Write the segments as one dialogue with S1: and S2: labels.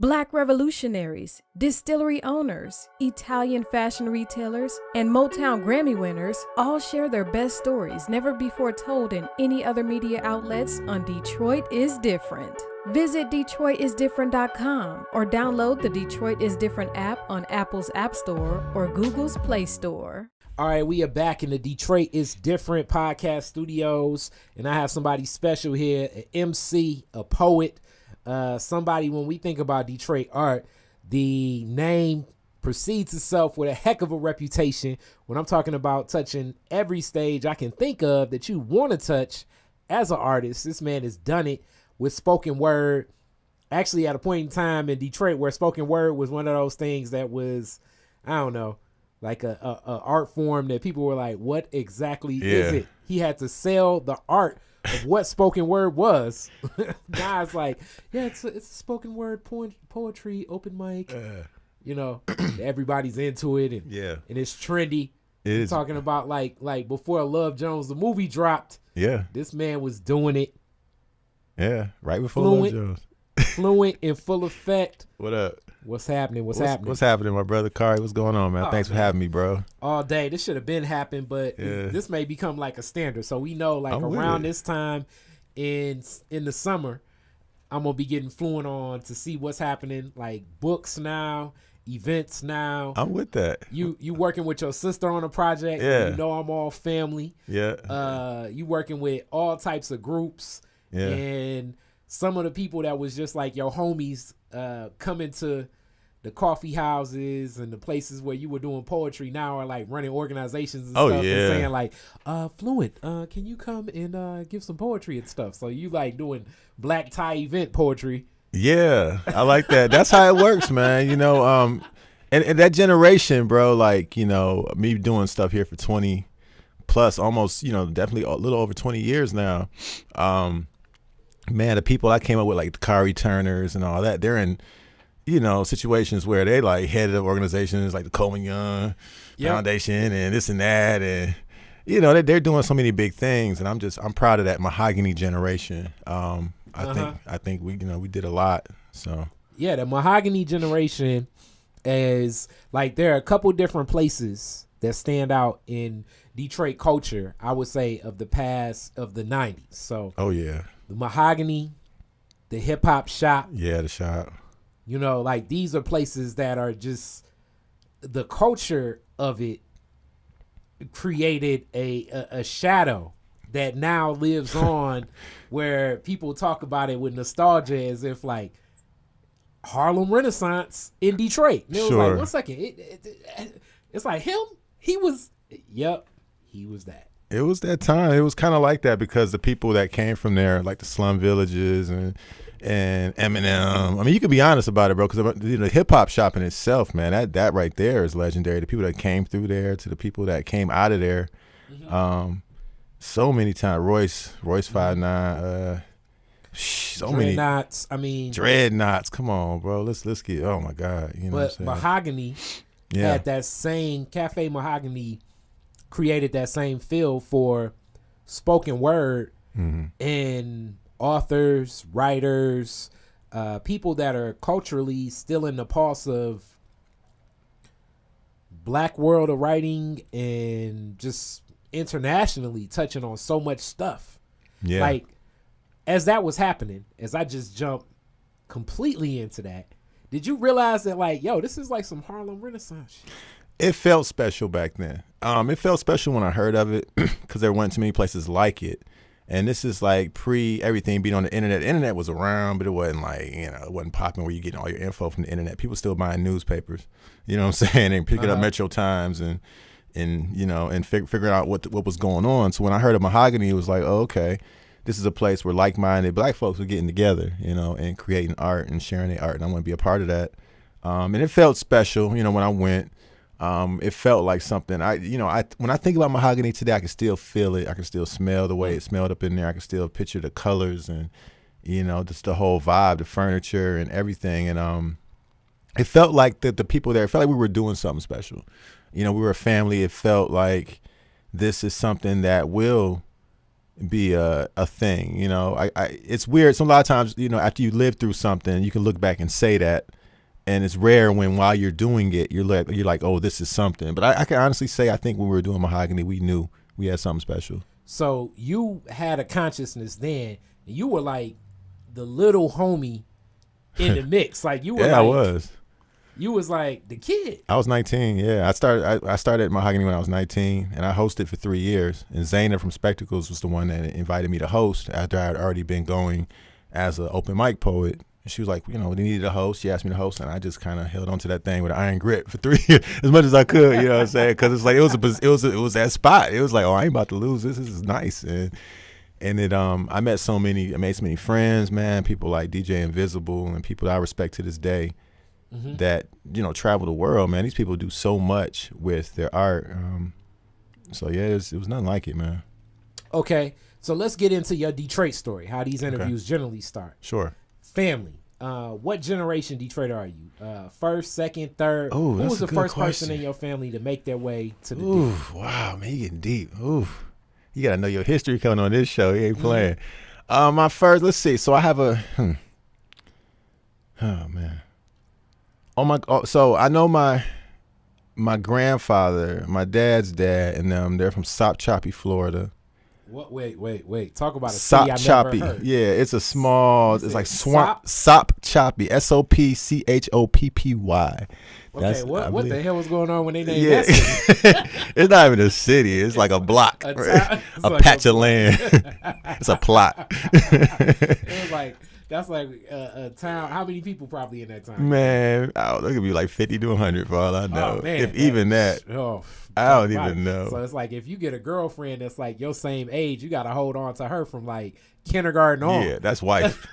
S1: Black revolutionaries, distillery owners, Italian fashion retailers, and Motown Grammy winners all share their best stories never before told in any other media outlets on Detroit is Different. Visit DetroitisDifferent.com or download the Detroit is Different app on Apple's App Store or Google's Play Store.
S2: All right, we are back in the Detroit is Different podcast studios, and I have somebody special here, an MC, a poet, somebody when we think about Detroit art, the name precedes itself with a heck of a reputation. When I'm talking about touching every stage I can think of that you want to touch as an artist, this man has done it with spoken word. Actually, at a point in time in Detroit where spoken word was one of those things that was, I don't know, like a art form that people were like, what exactly is it? He had to sell the art of what spoken word was. Now it's like, yeah, it's a spoken word poetry open mic. You know, everybody's into it, and it's trendy.
S3: It is
S2: talking about like before Love Jones the movie dropped. Yeah, this man was doing it.
S3: Yeah, right before Love Jones.
S2: Fluent in full effect.
S3: What up?
S2: What's happening? What's happening?
S3: What's happening, my brother Khary? What's going on, man? Thanks for having me, bro.
S2: All day. This should have been happened, but this may become like a standard. So we know, like around this time in the summer, I'm gonna be getting Fluent on to see what's happening. Like books now, events now.
S3: I'm with that.
S2: You working with your sister on a project?
S3: Yeah.
S2: You know I'm all family.
S3: Yeah.
S2: You working with all types of groups. Yeah. And some of the people that was just like your homies coming to the coffee houses and the places where you were doing poetry now are like running organizations and stuff and saying like, Fluent, can you come and give some poetry and stuff? So you like doing black tie event poetry.
S3: Yeah, I like that. That's how it works, man. You know, and that generation, bro, like, you know, me doing stuff here for 20 plus, almost, you know, definitely a little over 20 years now. Man, the people I came up with, like the Khary Turners and all that, they're in, you know, situations where they like headed of organizations like the Coleman Young Foundation and this and that, and you know they're doing so many big things, and I'm proud of that Mahogany generation. I think we did a lot. So
S2: yeah, the Mahogany generation is like there are a couple different places that stand out in Detroit culture. I would say of the past of the 90s. So the Mahogany, the hip hop shop.
S3: Yeah, the shop.
S2: You know, like these are places that are just the culture of it created a shadow that now lives on where people talk about it with nostalgia as if like Harlem Renaissance in Detroit. And it was like, 1 second. It's like him. He was that.
S3: It was that time. It was kind of like that because the people that came from there, like the slum villages and Eminem. I mean, you could be honest about it, bro, because the hip hop shop in itself, man, that right there is legendary. The people that came through there to the people that came out of there, so many times. Royce 5'9", so many
S2: Dreadnoughts. I mean,
S3: Dreadnoughts. Come on, bro. Let's get. Oh my God, you know.
S2: But Mahogany had that same Café Mahogany created that same feel for spoken word and authors, writers, people that are culturally still in the pulse of black world of writing and just internationally touching on so much stuff. Yeah. Like, as that was happening, as I just jumped completely into that, did you realize that, like, yo, this is like some Harlem Renaissance shit?
S3: It felt special back then. It felt special when I heard of it because there weren't too many places like it. And this is like everything being on the internet. The internet was around, but it wasn't like, you know, it wasn't popping where you getting all your info from the internet. People still buying newspapers, you know what I'm saying? And picking up Metro Times and you know, and figuring out what was going on. So when I heard of Mahogany, it was like, oh, okay, this is a place where like-minded black folks were getting together, you know, and creating art and sharing their art. And I want to be a part of that. And it felt special, you know, when I went. It felt like something when I think about Mahogany today, I can still feel it. I can still smell the way it smelled up in there. I can still picture the colors and, you know, just the whole vibe, the furniture and everything. And it felt like the people there, it felt like we were doing something special. You know, we were a family. It felt like this is something that will be a thing. You know, it's weird. So a lot of times, you know, after you live through something, you can look back and say that. And it's rare when while you're doing it, you're like, oh, this is something. But I can honestly say, I think when we were doing Mahogany, we knew we had something special.
S2: So you had a consciousness then, and you were like the little homie in the mix. Like you were.
S3: Yeah, I was.
S2: You was like the kid.
S3: I was 19. Yeah, I started Mahogany when I was 19, and I hosted for 3 years. And Zana from Spectacles was the one that invited me to host after I had already been going as an open mic poet. And she was like, you know, they needed a host. She asked me to host, and I just kind of held on to that thing with an iron grip for 3 years as much as I could. You know what I'm saying? Because it's like it was that spot. It was like, oh, I ain't about to lose this. This is nice. And it I made so many friends, man. People like DJ Invisible and people that I respect to this day that, you know, travel the world, man. These people do so much with their art. So yeah, it was nothing like it, man.
S2: Okay, so let's get into your Detroit story. How these interviews generally start.
S3: Sure.
S2: Family. What generation Detroit are you? First, second, third?
S3: Oh,
S2: who was the first
S3: question.
S2: person in your family to make their way to the
S3: Ooh,
S2: D?
S3: wow, man, you getting deep. Ooh, you gotta know your history coming on this show. You ain't playing. My first, let's see. So I have a. Oh man. So I know my grandfather, my dad's dad, and them. They're from Sop Choppy, Florida.
S2: What? Wait. Talk about a city I
S3: Choppy.
S2: never heard.
S3: Yeah, it's a small. It's like swamp. Sop Choppy. SOPCHOPPY.
S2: Okay, what the hell was going on when they named
S3: Yeah.
S2: that city?
S3: It's not even a city. It's like a block,
S2: a
S3: right?
S2: it's
S3: a
S2: like
S3: patch of land. It's a plot.
S2: It was like that's like a town. How many people probably in that town?
S3: Man, I don't know. It could be like 50 to 100 for all I know.
S2: Oh, man,
S3: if even that.
S2: Oh,
S3: I don't
S2: right.
S3: even know.
S2: So it's like if you get a girlfriend that's like your same age, you got to hold on to her from like kindergarten on.
S3: Yeah, that's wife.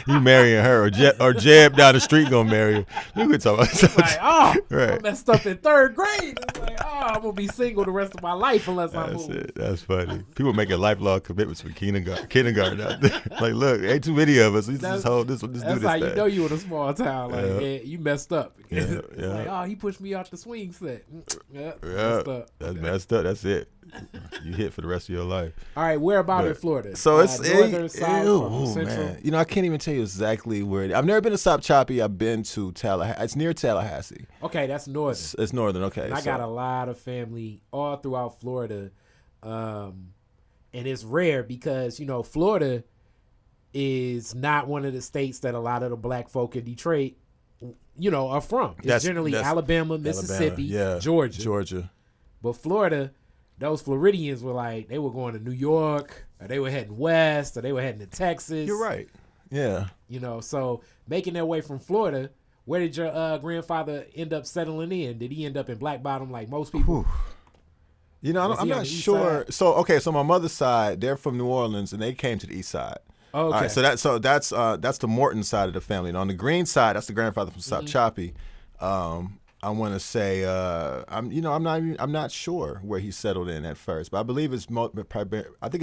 S3: You marrying her or Jeb down the street gonna marry her. You could talk about
S2: Like, oh,
S3: right.
S2: I messed up in 3rd grade. It's like, oh, I'm gonna be single the rest of my life unless I
S3: That's
S2: move.
S3: it. That's funny. People making lifelong commitments for kindergarten out there. Like, look, ain't too many of us. Let's just hold this. Let's do
S2: That's
S3: this
S2: how
S3: thing.
S2: you know you in a small town. Like, yeah, you messed up. It's
S3: Yeah.
S2: like, oh, he pushed me off the swing set.
S3: Yeah,
S2: Messed up.
S3: that's messed up. That's it. You hit for the rest of your life.
S2: All right, where about in Florida?
S3: So it's
S2: northern, south, central.
S3: man. You know, I can't even tell you exactly where. I've never been to Sop Choppy. I've been to Tallahassee. It's near Tallahassee.
S2: Okay, that's northern.
S3: It's northern. Okay,
S2: And I got a lot of family all throughout Florida, and it's rare because you know Florida is not one of the states that a lot of the black folk in Detroit, you know, are from. It's generally Alabama, Mississippi,
S3: Georgia.
S2: But Florida, those Floridians were like, they were going to New York, or they were heading west, or they were heading to Texas.
S3: You're right. Yeah.
S2: You know, so making their way from Florida, where did your grandfather end up settling in? Did he end up in Black Bottom like most people?
S3: Whew. You know, I'm not sure.
S2: Side?
S3: So my mother's side, they're from New Orleans, and they came to the east side.
S2: Oh, okay.
S3: All right, so that's the Morton side of the family. And on the Green side, that's the grandfather from Sop Choppy. I want to say I'm not sure where he settled in at first, but I believe it's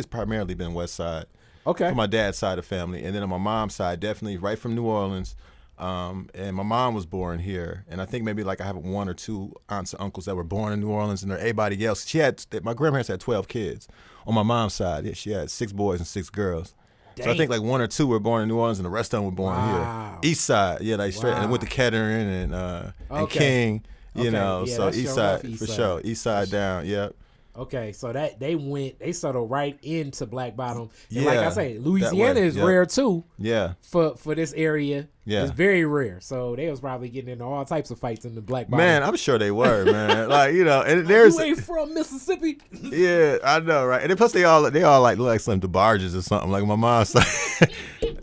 S3: primarily been West Side.
S2: Okay.
S3: For my dad's side of the family, and then on my mom's side, definitely right from New Orleans. And my mom was born here, and I think maybe like I have 1 or 2 aunts and uncles that were born in New Orleans, and everybody else. My grandparents had 12 kids on my mom's side. Yeah, she had 6 boys and 6 girls.
S2: Dang.
S3: So I think like 1 or 2 were born in New Orleans, and the rest of them were born here. East side, yeah, like straight, and went to Kettering and King, you know.
S2: Yeah,
S3: so East side
S2: East
S3: for
S2: side.
S3: sure, East side down, yep.
S2: Okay, so that they settled right into Black Bottom. And
S3: Yeah,
S2: like I say, Louisiana
S3: way,
S2: is
S3: yep.
S2: rare too.
S3: Yeah.
S2: For this area.
S3: Yeah.
S2: It's very rare. So they was probably getting into all types of fights in the Black Bottom.
S3: Man, I'm sure they were, man. Like, you know, and there's
S2: you ain't from Mississippi.
S3: yeah, I know, right? And then plus they all like look like some DeBarges or something. Like my mom's like,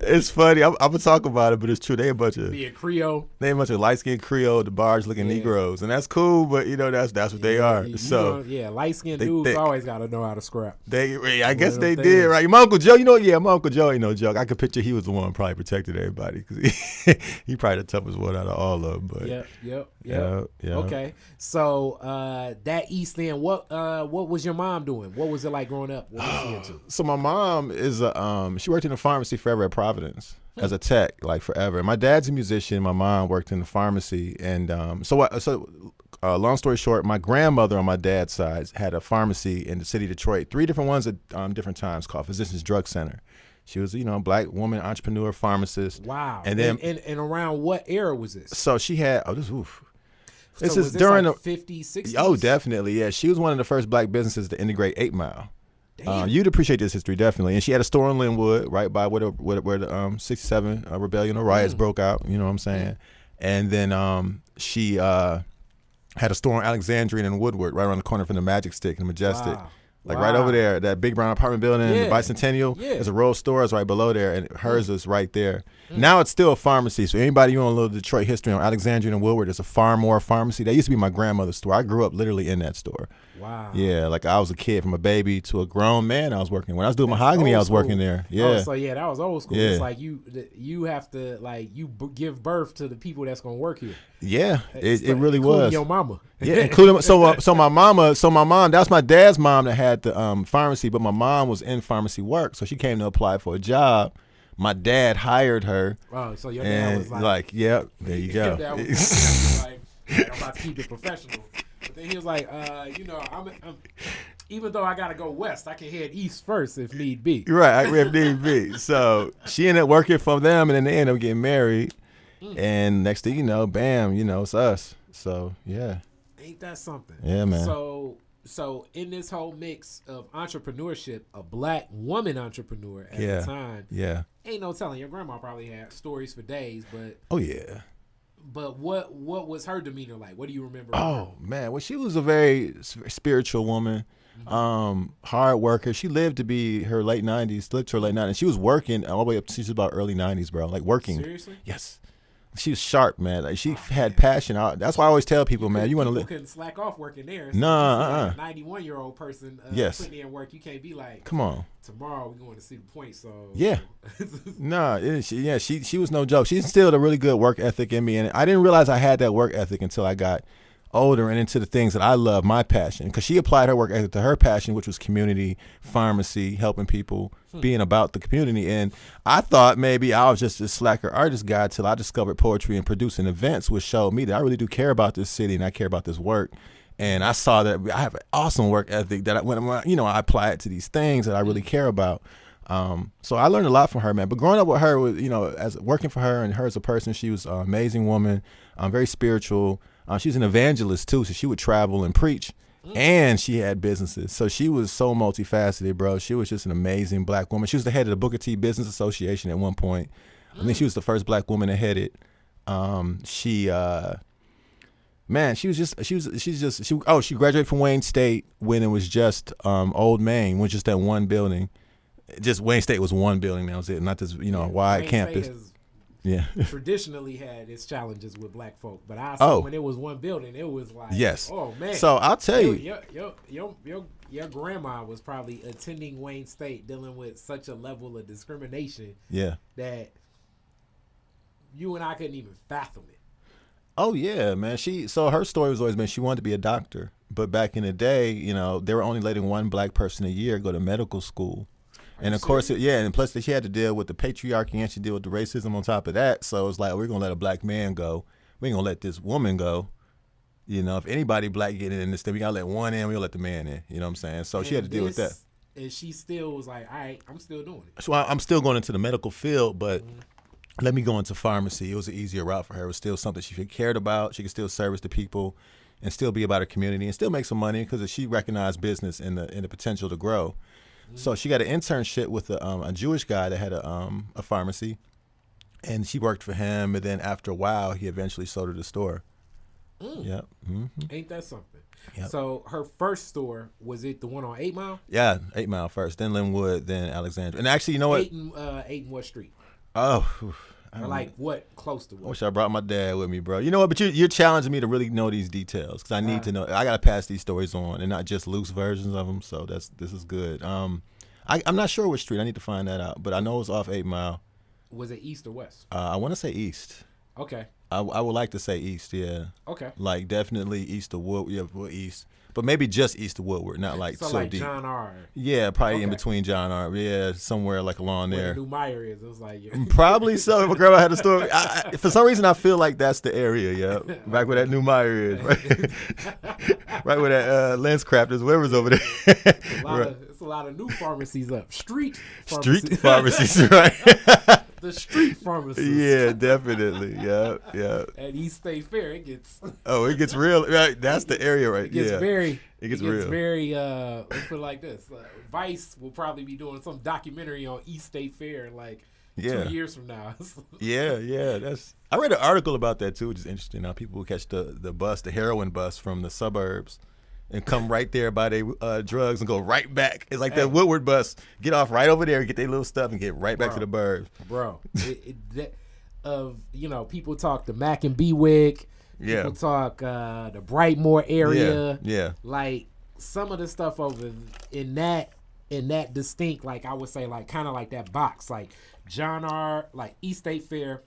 S3: it's funny. I'm gonna talk about it, but it's true. They a bunch of
S2: Creole.
S3: They a bunch of light skinned Creole, DeBarge looking Negroes, and that's cool. But you know that's what they are. So
S2: light skinned dudes always gotta know how to scrap.
S3: I guess they did, right? My Uncle Joe, my Uncle Joe ain't no joke. I could picture he was the one probably protected everybody because he probably the toughest one out of all of them. But
S2: Yep.
S3: Yeah.
S2: Okay, so that East End, what was your mom doing? What was it like growing up? What was she into?
S3: So my mom is she worked in a pharmacy forever at Providence as a tech, like forever. My dad's a musician. My mom worked in the pharmacy, and so long story short, my grandmother on my dad's side had a pharmacy in the city of Detroit, 3 different ones at different times, called Physicians Drug Center. She was, a black woman, entrepreneur, pharmacist.
S2: Wow.
S3: And then,
S2: and around what era was this?
S3: So she had, This
S2: so
S3: is
S2: was
S3: during
S2: like
S3: the
S2: 50s, 60s?
S3: Oh, definitely, yeah. She was one of the first black businesses to integrate 8 Mile.
S2: Damn.
S3: You'd appreciate this history, definitely. And she had a store in Linwood, right by where the 67 rebellion or riots broke out. You know what I'm saying? And then she had a store in Alexandria and Woodward, right around the corner from the Magic Stick and the Majestic.
S2: Wow.
S3: Right over there, that big brown apartment building, the Bicentennial.
S2: Yeah.
S3: There's a row of stores right below there, and hers is right there. Now it's still a pharmacy. So anybody who want a little Detroit history on Alexandria and Woodward, there's a Farmore Pharmacy. That used to be my grandmother's store. I grew up literally in that store.
S2: Wow.
S3: Yeah, like I was a kid, from a baby to a grown man. I was working. When I was doing Mahogany, I was working there. Yeah.
S2: Oh, so that was old school.
S3: Yeah.
S2: It's like you have to give birth to the people that's gonna work here.
S3: Yeah, it really
S2: including
S3: was.
S2: Your mama.
S3: Yeah, including so my mom. That's my dad's mom that had the pharmacy, but my mom was in pharmacy work, so she came to apply for a job. My dad hired her.
S2: Oh, so your dad was
S3: like, yeah, there you go.
S2: Your dad was like, I'm about to keep it professional. But then he was like, I'm even though I gotta go west, I can head east first if need be.
S3: Right, if need be. So she ended up working for them, and then they ended up getting married. And next thing you know, bam, it's us. So yeah.
S2: Ain't that something?
S3: Yeah, man.
S2: So in this whole mix of entrepreneurship, a black woman entrepreneur at the time.
S3: Yeah.
S2: Ain't no telling. Your grandma probably had stories for days, but
S3: oh yeah.
S2: But what was her demeanor like? What do you remember?
S3: Oh man, well, she was a very spiritual woman, hard worker. She lived to be her late 90s, lived to her late 90s. She was working all the way up to, she's about early 90s, bro. Like working.
S2: Seriously?
S3: Yes. She was sharp, man. Like she had passion. That's why I always tell people, man, you want to live.
S2: You couldn't slack off working there. So
S3: Nah,
S2: like a 91-year-old person putting in work. You can't be like,
S3: come on.
S2: Tomorrow we're going to see the point. So
S3: yeah, she was no joke. She instilled a really good work ethic in me, and I didn't realize I had that work ethic until I got older and into the things that I love, my passion. Because she applied her work ethic to her passion, which was community pharmacy, helping people, being about the community. And I thought maybe I was just a slacker artist guy till I discovered poetry and producing events, which showed me that I really do care about this city and I care about this work. And I saw that I have an awesome work ethic that I apply it to these things that I really care about. So I learned a lot from her, man. But growing up with her, as working for her and her as a person, she was an amazing woman, very spiritual. She's an evangelist too, so she would travel and preach, and she had businesses. So she was so multifaceted, bro. She was just an amazing black woman. She was the head of the Booker T Business Association at one point. I think she was the first black woman to head it. She graduated from Wayne State when it was just Old Main, which is that one building. Just Wayne State was one building. That was it, not this wide
S2: Wayne
S3: campus.
S2: State has
S3: traditionally
S2: had its challenges with black folk, but I saw when it was one building, it was like, oh man.
S3: So I'll tell you,
S2: your grandma was probably attending Wayne State, dealing with such a level of discrimination, that you and I couldn't even fathom it.
S3: Oh yeah, man. So her story was always been she wanted to be a doctor, but back in the day, they were only letting one black person a year go to medical school. And of course, and plus she had to deal with the patriarchy and she deal with the racism on top of that. So it's like, we're going to let a black man go. We ain't going to let this woman go. If anybody black getting in this thing, we got to let one in, we going to let the man in. You know what I'm saying? So she had to deal with that.
S2: And she still was like, all right, I'm still doing it.
S3: So I'm still going into the medical field, but let me go into pharmacy. It was an easier route for her. It was still something she cared about. She could still service the people and still be about her community and still make some money because she recognized business and the potential to grow. So she got an internship with a Jewish guy that had a pharmacy, and she worked for him. And then after a while, he eventually sold her the store. Yep.
S2: Ain't that something?
S3: Yep.
S2: So her first store, was it the one on 8 Mile?
S3: Yeah, 8 Mile first, then Linwood, then Alexandria. And actually, you know what?
S2: 8 and what street?
S3: Oh.
S2: What close to what?
S3: I wish I brought my dad with me, bro. You know what? But you're challenging me to really know these details because I need to know. I got to pass these stories on and not just loose versions of them. So this is good. I'm not sure which street. I need to find that out. But I know it's off 8 Mile.
S2: Was it east or west?
S3: I want to say east.
S2: Okay.
S3: I would like to say east, yeah.
S2: Okay.
S3: Like definitely east of Woodward, yeah, well, east. But maybe just east of Woodward, not like so
S2: like
S3: deep.
S2: John R.
S3: Yeah, probably in
S2: Okay.
S3: between John R. Yeah, somewhere like along
S2: Where
S3: there.
S2: the new Meyer is. It was like, yeah.
S3: Probably so. If a girl had a story, for some reason I feel like that's the area. Yeah, back where that new Meyer is, right, right where that Lens Craft is. Whoever's over there.
S2: It's a lot of new pharmacies up. Street
S3: pharmacies, right?
S2: The street pharmacies.
S3: Yeah, definitely. Yeah.
S2: At East State Fair, it gets.
S3: Oh, it gets real. Right, that's the area, right?
S2: It gets very.
S3: It gets real.
S2: Very. Let's put it like this: Vice will probably be doing some documentary on East State Fair, like 2 years from now.
S3: Yeah. I read an article about that too, which is interesting. How people catch the bus, the heroin bus from the suburbs, and come right there by their drugs and go right back. It's like that Woodward bus. Get off right over there, get their little stuff, and get right back to the burbs.
S2: Bro, people talk the Mac and Bewick.
S3: Yeah.
S2: People talk the Brightmore area.
S3: Yeah.
S2: Like some of the stuff over in that distinct, like I would say, like kind of like that box, like John R. like East State Fair.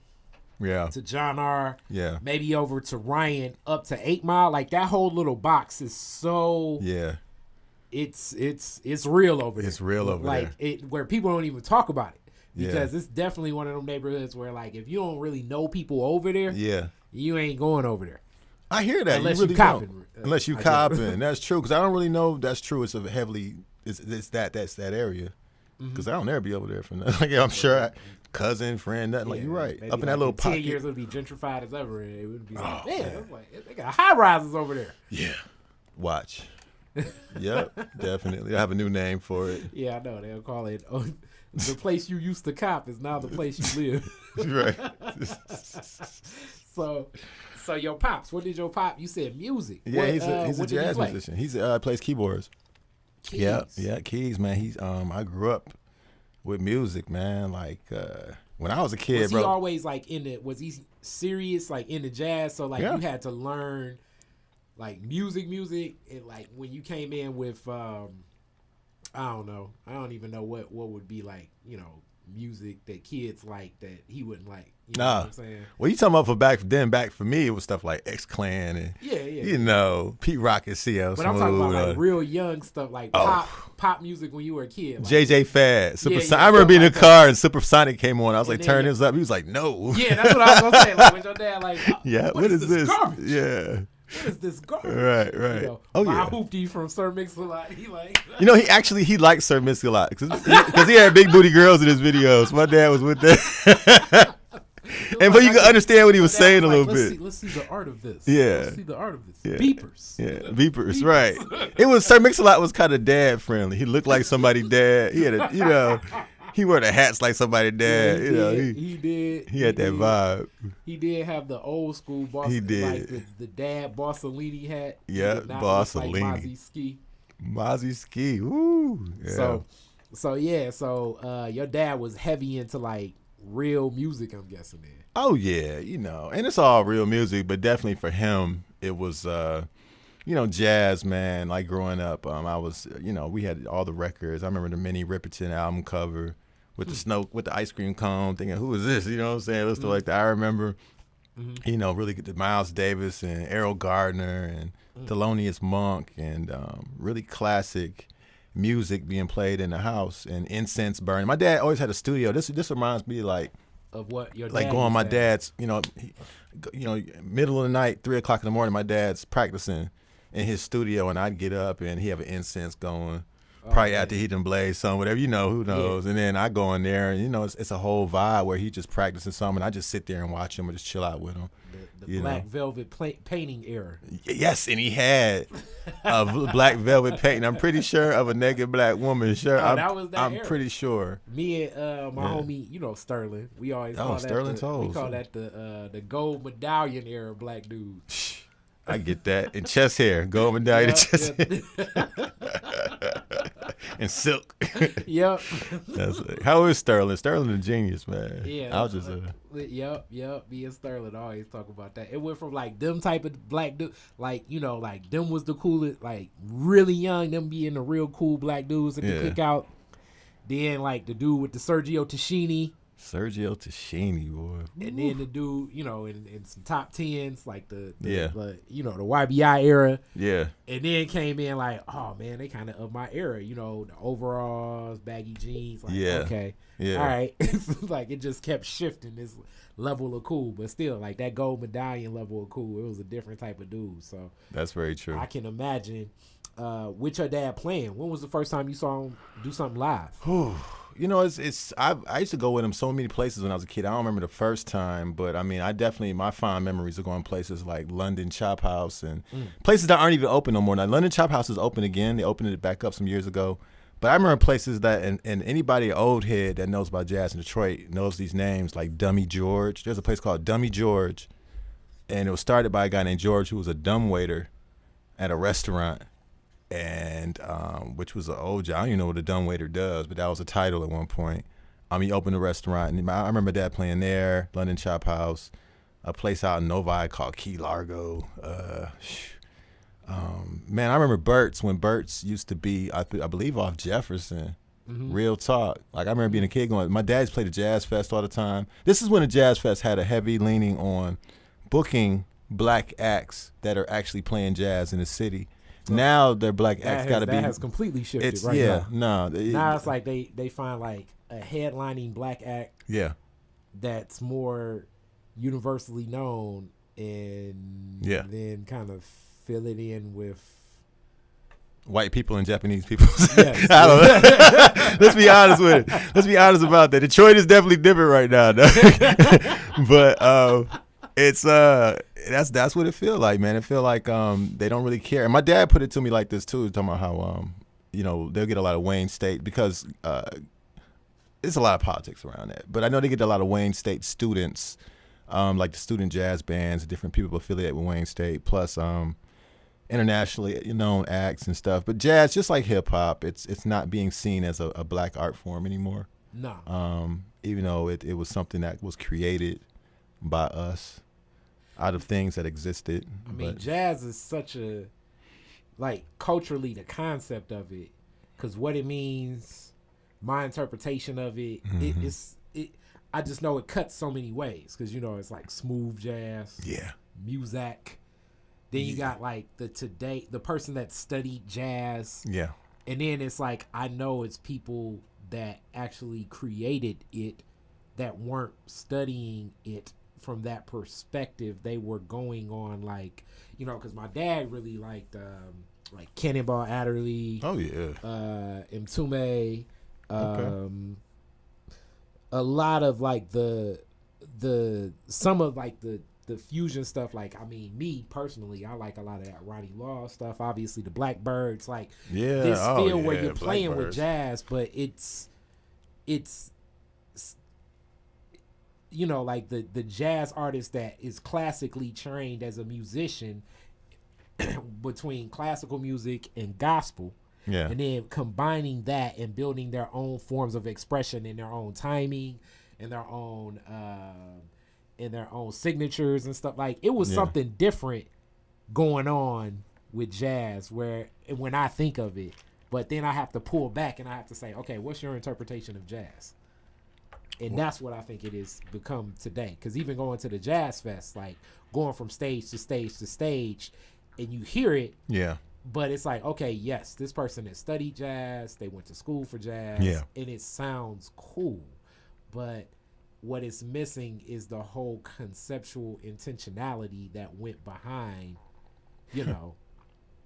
S3: Yeah.
S2: To John R.
S3: Yeah.
S2: Maybe over to Ryan up to 8 Mile. Like that whole little box is so.
S3: Yeah.
S2: It's real over there.
S3: It's real over there.
S2: Like where people don't even talk about it. Because
S3: Yeah.
S2: it's definitely one of them neighborhoods where, like, if you don't really know people over there,
S3: Yeah.
S2: you ain't going over there.
S3: I hear that.
S2: Unless
S3: you really
S2: you copping.
S3: don't. Unless you copping. That's true. Because I don't really know that's true. It's a heavily, that's that area. Because I don't ever be over there for nothing. Like, I'm sure cousin, friend, nothing. Like, you're right. Up in that little pocket.
S2: 10 years it would be gentrified as ever. And it would be like, man,
S3: man.
S2: it's like, they got high rises over there.
S3: Yeah. Watch. Yep. Definitely. I have a new name for it.
S2: Yeah, I know. They'll call it, the place you used to cop is now the place you live.
S3: Right.
S2: So your pops, what did your pop? You said music.
S3: Yeah,
S2: what,
S3: he's a jazz musician. He's plays keyboards.
S2: Keys.
S3: Yeah, keys, man. He's I grew up with music, man. Like when I was a kid,
S2: was he
S3: bro.
S2: always like was he serious like in the jazz? So like you had to learn like music, and like when you came in with I don't know. I don't even know what would be like, music that kids like that he wouldn't like. You know what I'm saying?
S3: Well, you talking about for back for me, it was stuff like X-Clan and Pete Rock and CL
S2: But I'm talking about like real young stuff like pop music when you were a kid. Like,
S3: JJ Fad. I remember being in the car and Supersonic came on. I was like, turn this up. He was like, no.
S2: Yeah, that's what I was gonna say. Like, with your dad, like,
S3: what is this?
S2: Garbage?
S3: Yeah.
S2: What is this garbage?
S3: Right.
S2: My hoopty from Sir Mix-a-Lot. He like.
S3: He liked Sir Mix-a-Lot because he had big booty girls in his videos. My dad was with that. And but you can understand what he was saying a little bit.
S2: Let's see the art of this.
S3: Yeah.
S2: Let's see the art of this.
S3: Yeah.
S2: Beepers.
S3: Yeah, beepers. Right. It was Sir Mix-a-Lot was kind of dad friendly. He looked like somebody's dad. He had he wore the hats like somebody's dad.
S2: He did.
S3: He had that vibe.
S2: He did have the old school boss.
S3: He did.
S2: Like the dad Bossellini hat.
S3: Yeah, Bossellini.
S2: Like Mozzie Ski.
S3: Mozzie Ski. Woo. Yeah.
S2: So your dad was heavy into like real music, I'm guessing then.
S3: Oh yeah, and it's all real music, but definitely for him it was jazz, man. Like growing up, I was we had all the records. I remember the Minnie Riperton album cover with the ice cream cone, thinking, who is this? You know what I'm saying? Listen like that. I remember really get the Miles Davis and Errol Gardner and Thelonious Monk and really classic music being played in the house and incense burning. My dad always had a studio. This reminds me like
S2: of what your dad
S3: like going my dad's middle of the night, 3 o'clock in the morning, my dad's practicing in his studio and I'd get up and he have an incense going probably after he done blazed some, whatever, who knows. And then I go in there and it's a whole vibe where he just practicing something and I just sit there and watch him or just chill out with him.
S2: The black velvet painting era.
S3: Yes, and he had a black velvet painting. I'm pretty sure of a naked black woman. Sure, I'm pretty sure.
S2: Me and my homie, Sterling. We always call that the gold medallion era black dudes.
S3: I get that. And chest hair, gold medallion, chest hair. And silk.
S2: Yep.
S3: How is Sterling? Sterling a genius, man.
S2: Yeah.
S3: I was just
S2: Yep. Me and Sterling always talk about that. It went from like them type of black dude, like like them was the coolest, like really young, them being the real cool black dudes at the cookout. Then like the dude with the Sergio Tashini.
S3: Sergio Tashini, boy.
S2: And then the dude, you know, in some top tens, like the you know, the YBI era.
S3: Yeah.
S2: And then came in like, oh man, they kind of my era, you know, the overalls, baggy jeans. Like, okay.
S3: Yeah.
S2: All right. Like it just kept shifting this level of cool, but still like that gold medallion level of cool. It was a different type of dude. So
S3: that's very true.
S2: I can imagine with your dad playing. When was the first time you saw him do something live?
S3: You know, I used to go with him so many places when I was a kid. I don't remember the first time, but I mean, my fond memories are going places like London Chop House and places that aren't even open no more. Now, London Chop House is open again. They opened it back up some years ago. But I remember places that, and anybody old head that knows about jazz in Detroit knows these names like Dummy George. There's a place called Dummy George, and it was started by a guy named George who was a dumbwaiter at a restaurant. And which was an old job. I don't even know what a dumbwaiter does, but that was a title at one point. He opened a restaurant, and I remember Dad playing there, London Chop House, a place out in Novi called Key Largo. Man, I remember Burt's when Burt's used to be, I believe, off Jefferson. Mm-hmm. Real talk. Like I remember being a kid going. My dad's played a jazz fest all the time. This is when a jazz fest had a heavy leaning on booking black acts that are actually playing jazz in the city. Now their black acts got to be.
S2: That has completely shifted now.
S3: No.
S2: Now it's like they find like a headlining black act.
S3: Yeah.
S2: That's more universally known, and then kind of fill it in with
S3: white people and Japanese people.
S2: Yes.
S3: I don't know. Let's be honest with it. Let's be honest about that. Detroit is definitely different right now, but it's that's what it feel like, man. It feel like they don't really care. And my dad put it to me like this too, talking about how you know, they'll get a lot of Wayne State because there's a lot of politics around that. But I know they get a lot of Wayne State students, like the student jazz bands, different people affiliated with Wayne State, plus internationally known acts and stuff. But jazz, just like hip hop, it's not being seen as a black art form anymore.
S2: No.
S3: Even though it was something that was created by us out of things that existed.
S2: I mean, jazz is such a, like, culturally the concept of it, because what it means, my interpretation of it, I just know it cuts so many ways, because, you know, it's like smooth jazz, music. Then you got like the person that studied jazz. Yeah. And then it's like, I know it's people that actually created it that weren't studying it from that perspective. They were going on like, you know, because my dad really liked like Cannonball Adderley.
S3: Oh yeah.
S2: Mtume. A lot of like some of like the fusion stuff. Like, I mean, me personally, I like a lot of that Ronnie Law stuff. Obviously the Blackbirds, like this feel where you're playing with jazz, but it's you know, like the jazz artist that is classically trained as a musician between classical music and gospel. Yeah. And then combining that and building their own forms of expression in their own timing and their own signatures and stuff. Like, it was something different going on with jazz where when I think of it, but then I have to pull back and I have to say, okay, what's your interpretation of jazz? And that's what I think it is become today. Because even going to the jazz fest, like going from stage to stage to stage, and you hear it. Yeah. But it's like, okay, yes, this person has studied jazz. They went to school for jazz. Yeah. And it sounds cool. But what is missing is the whole conceptual intentionality that went behind, you know,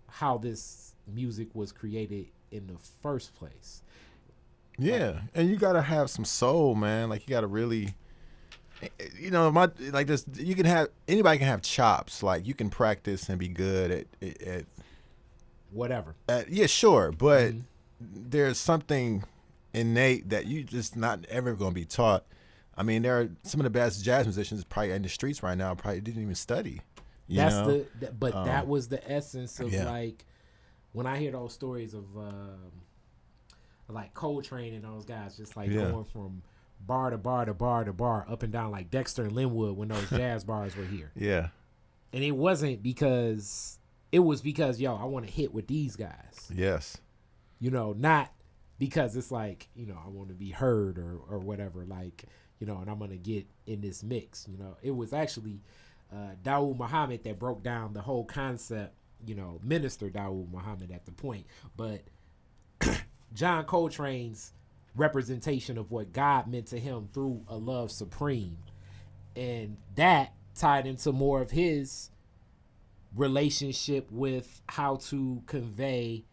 S2: how this music was created in the first place.
S3: Yeah, and you gotta have some soul, man. Like, you gotta really, you know, you can have, anybody can have chops. Like, you can practice and be good at
S2: whatever.
S3: Yeah, sure, but there's something innate that you just not ever gonna be taught. I mean, there are some of the best jazz musicians probably in the streets right now probably didn't even study. That was the essence of like, when I hear those stories of like Coltrane and those guys just like going from bar to bar to bar to bar up and down like Dexter and Linwood when those jazz bars were here. Yeah. And it wasn't because, it was because, I want to hit with these guys. Yes. You know, not because it's like, you know, I want to be heard or whatever. Like,
S2: you know, and I'm gonna get in this mix. You know, it was actually Dawood Muhammad that broke down the whole concept. You know, Minister Dawood Muhammad at the point, but John Coltrane's representation of what God meant to him through a love supreme, and that tied into more of his relationship with how to convey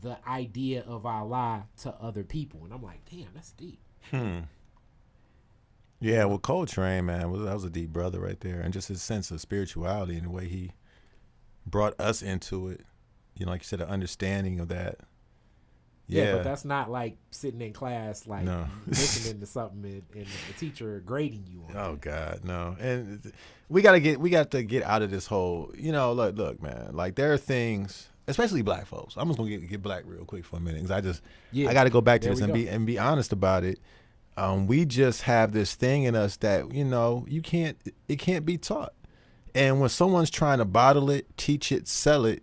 S2: the idea of Allah to other people. And I'm like, damn, that's deep.
S3: Yeah, well, Coltrane, man, that was a deep brother right there, and just his sense of spirituality and the way he brought us into it. You know, like you said, an understanding of that.
S2: Yeah, but that's not like sitting in class, like
S3: no.
S2: listening to something and the teacher grading you on.
S3: Oh God, no! And we got to get out of this whole. You know, look, man. Like there are things, especially black folks. I'm just gonna get black real quick for a minute, because I got to go back to this and be honest about it. We just have this thing in us that, you know, it can't be taught. And when someone's trying to bottle it, teach it, sell it,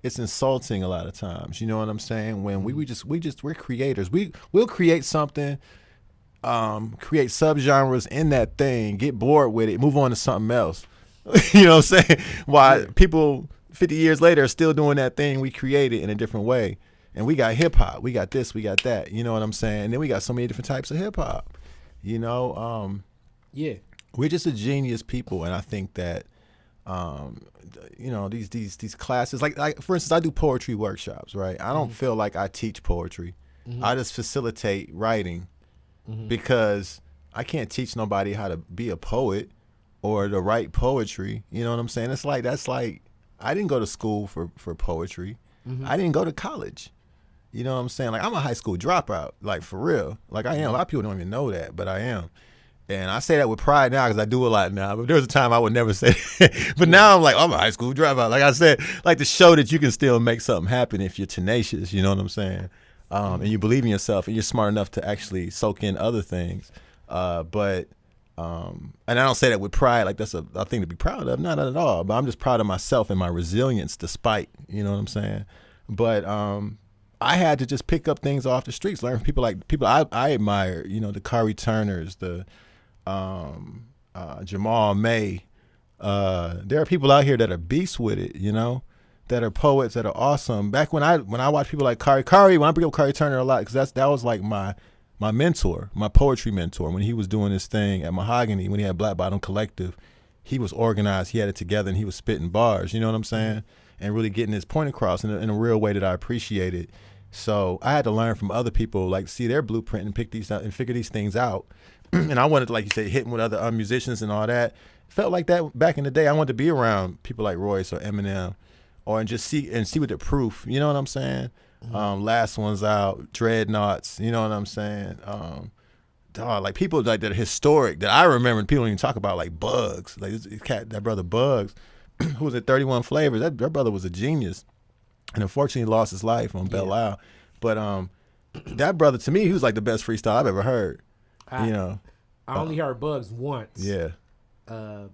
S3: it's insulting a lot of times. You know what I'm saying? When we're creators. We'll create something, create subgenres in that thing, get bored with it, move on to something else. You know what I'm saying? Why people 50 years later are still doing that thing we created in a different way. And we got hip hop, we got this, we got that. You know what I'm saying? And then we got so many different types of hip hop. You know, we're just a genius people, and I think that you know, these classes, like for instance, I do poetry workshops, right? I don't feel like I teach poetry. I just facilitate writing, because I can't teach nobody how to be a poet or to write poetry. You know what I'm saying? That's like I didn't go to school for poetry. I didn't go to college. You know what I'm saying? Like, I'm a high school dropout, like, for real. Like, I am. A lot of people don't even know that, but I am. And I say that with pride now because I do a lot now. But there was a time I would never say that. But now I'm like, I'm a high school dropout. Like I said, like to show that you can still make something happen if you're tenacious. You know what I'm saying? And you believe in yourself, and you're smart enough to actually soak in other things. And I don't say that with pride, like that's a thing to be proud of. Not at all. But I'm just proud of myself and my resilience despite, you know what I'm saying? But I had to just pick up things off the streets, learn from people I admire, you know, the Khary Turners, the Jamal May. There are people out here that are beasts with it, you know, that are poets that are awesome. Back when I watch people like Khary, when I bring up Khary Turner a lot, because that was like my mentor, my poetry mentor, when he was doing his thing at Mahogany, when he had Black Bottom Collective, he was organized, he had it together, and he was spitting bars, you know what I'm saying? And really getting his point across in a real way that I appreciated. So I had to learn from other people, like see their blueprint and pick these out and figure these things out. And I wanted to, like you said, hitting with other musicians and all that. It felt like that back in the day. I wanted to be around people like Royce or Eminem, and just see what the proof. You know what I'm saying? Last One's Out, Dreadnoughts. You know what I'm saying? Like people like that are historic that I remember. People don't even talk about, like Bugs, like this cat, that brother Bugs, who was at 31 Flavors. That brother was a genius, and unfortunately lost his life on Belle Isle. But that brother, to me, he was like the best freestyle I've ever heard. I
S2: only heard Bugs once.
S3: Yeah.
S2: I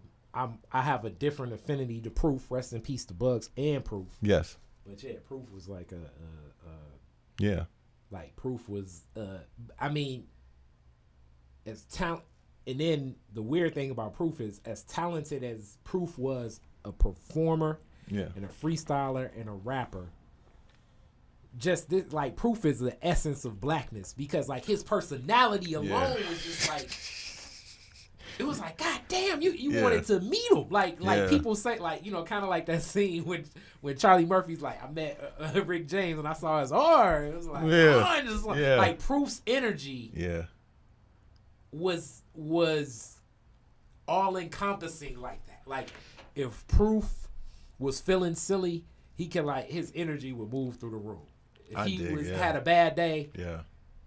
S2: have a different affinity to Proof. Rest in peace to Bugs and Proof.
S3: Yes.
S2: But yeah, Proof was like like Proof was I mean, as talent. And then the weird thing about Proof is, as talented as Proof was a performer, and a freestyler and a rapper, just this, like, Proof is the essence of blackness, because like his personality alone was just like, it was like, God damn, you wanted to meet him. Like people say, like, you know, kind of like that scene when Charlie Murphy's like, I met Rick James and I saw his R. It was like, like Proof's energy was all encompassing like that. Like if Proof was feeling silly, he could, like, his energy would move through the room. If had a bad day,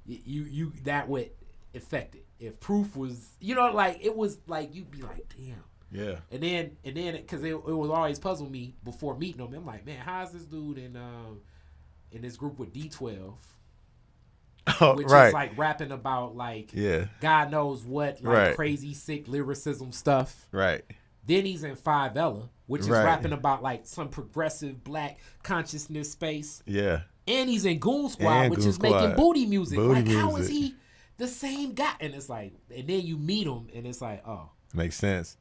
S2: you that would affect it. If Proof was, you know, like, it was like, you'd be like, damn. Yeah. And then because it would always puzzle me before meeting him. I'm like, man, how's this dude in this group with D12? Which is like rapping about, like, God knows what, like, crazy sick lyricism stuff. Right. Then he's in Five Ella, which is rapping about, like, some progressive black consciousness space. Yeah. And he's in Goon Squad, which is making booty music. How is he the same guy. And it's like, and then you meet him, and it's like, oh.
S3: Makes sense.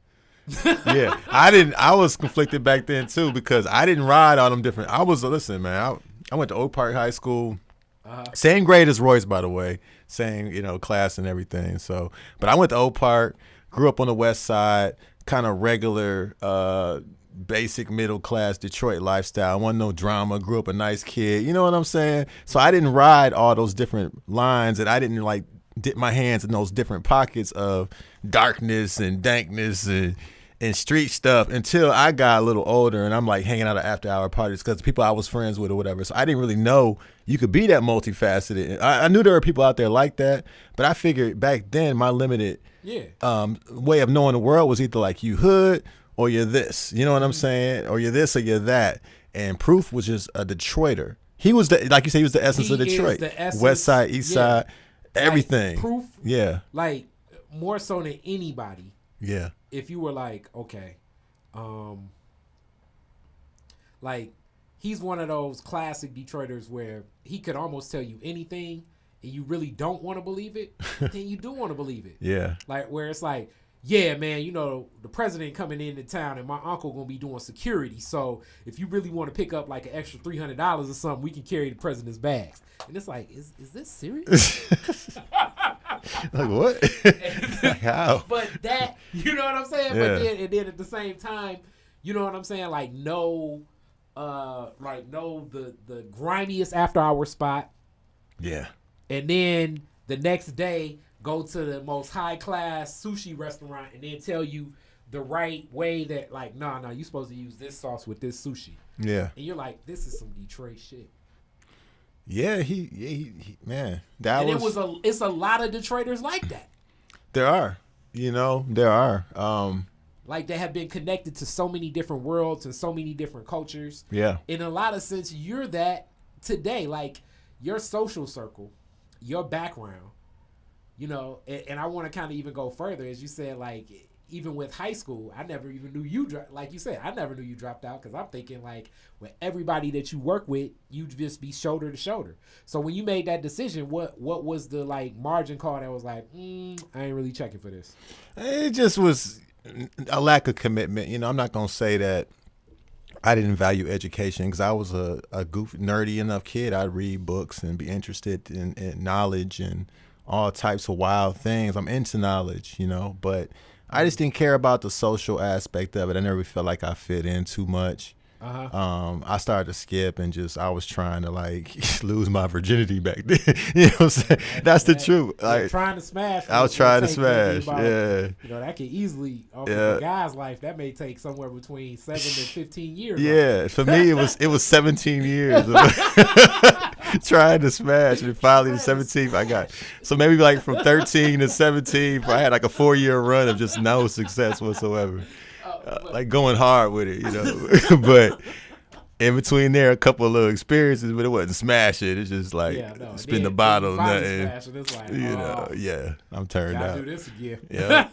S3: Yeah, I was conflicted back then too, because I didn't ride all them different. Listen, man, I went to Oak Park High School, same grade as Royce, by the way, same, class and everything. So, but I went to Oak Park, grew up on the West Side, kind of regular, basic middle class Detroit lifestyle. I wasn't no drama, grew up a nice kid. You know what I'm saying? So I didn't ride all those different lines, and I didn't like dip my hands in those different pockets of darkness and dankness and street stuff until I got a little older, and I'm like hanging out at after hour parties because people I was friends with or whatever. So I didn't really know you could be that multifaceted. I knew there were people out there like that, but I figured back then my limited way of knowing the world was either like you hood or you're this. You know what I'm saying? Or you're this or you're that. And Proof was just a Detroiter. He was like you said, he was the essence of Detroit. West Side, East Side, everything.
S2: Like Proof.
S3: Yeah.
S2: Like more so than anybody.
S3: Yeah.
S2: If you were like, okay, like he's one of those classic Detroiters where he could almost tell you anything and you really don't want to believe it, then you do want to believe it.
S3: Yeah.
S2: Like where it's like, yeah, man, the president coming into town and my uncle gonna be doing security. So if you really want to pick up like an extra $300 or something, we can carry the president's bags. And it's like, is this serious?
S3: Like what? Like how?
S2: But that, you know what I'm saying?
S3: Yeah.
S2: But then at the same time, you know what I'm saying? Like no the grimiest after hour spot.
S3: Yeah.
S2: And then the next day go to the most high class sushi restaurant and then tell you the right way that like, no, you're supposed to use this sauce with this sushi.
S3: Yeah.
S2: And you're like, this is some Detroit shit.
S3: Yeah, he man.
S2: It's a lot of Detroiters like that.
S3: There are.
S2: Like they have been connected to so many different worlds and so many different cultures.
S3: Yeah.
S2: In a lot of sense, you're that today. Like your social circle, your background, and I want to kind of even go further. As you said, like even with high school, I never even knew you like you said, I never knew you dropped out because I'm thinking like with everybody that you work with, you'd just be shoulder to shoulder. So when you made that decision, what was the like margin call that was like, I ain't really checking for this?
S3: It just was a lack of commitment. I'm not gonna say that I didn't value education because I was a goofy, nerdy enough kid. I'd read books and be interested in knowledge and all types of wild things. I'm into knowledge, but I just didn't care about the social aspect of it. I never felt like I fit in too much. I started to skip and I was trying to like lose my virginity back then. You know what I'm saying? That's the truth. Like
S2: trying to smash.
S3: I was trying to smash. Yeah.
S2: That could easily, for a guy's life, that may take somewhere between 7 to 15 years.
S3: Yeah. For me, it was 17 years of trying to smash, and finally the 17th I got. So maybe like from 13 to 17, I had like a 4-year run of just no success whatsoever. Like going hard with it, but in between there, a couple of little experiences, but it wasn't smashing. It's just like spin the bottle, nothing.
S2: It's like,
S3: yeah, I'm turned out.
S2: Do this again.
S3: Yeah.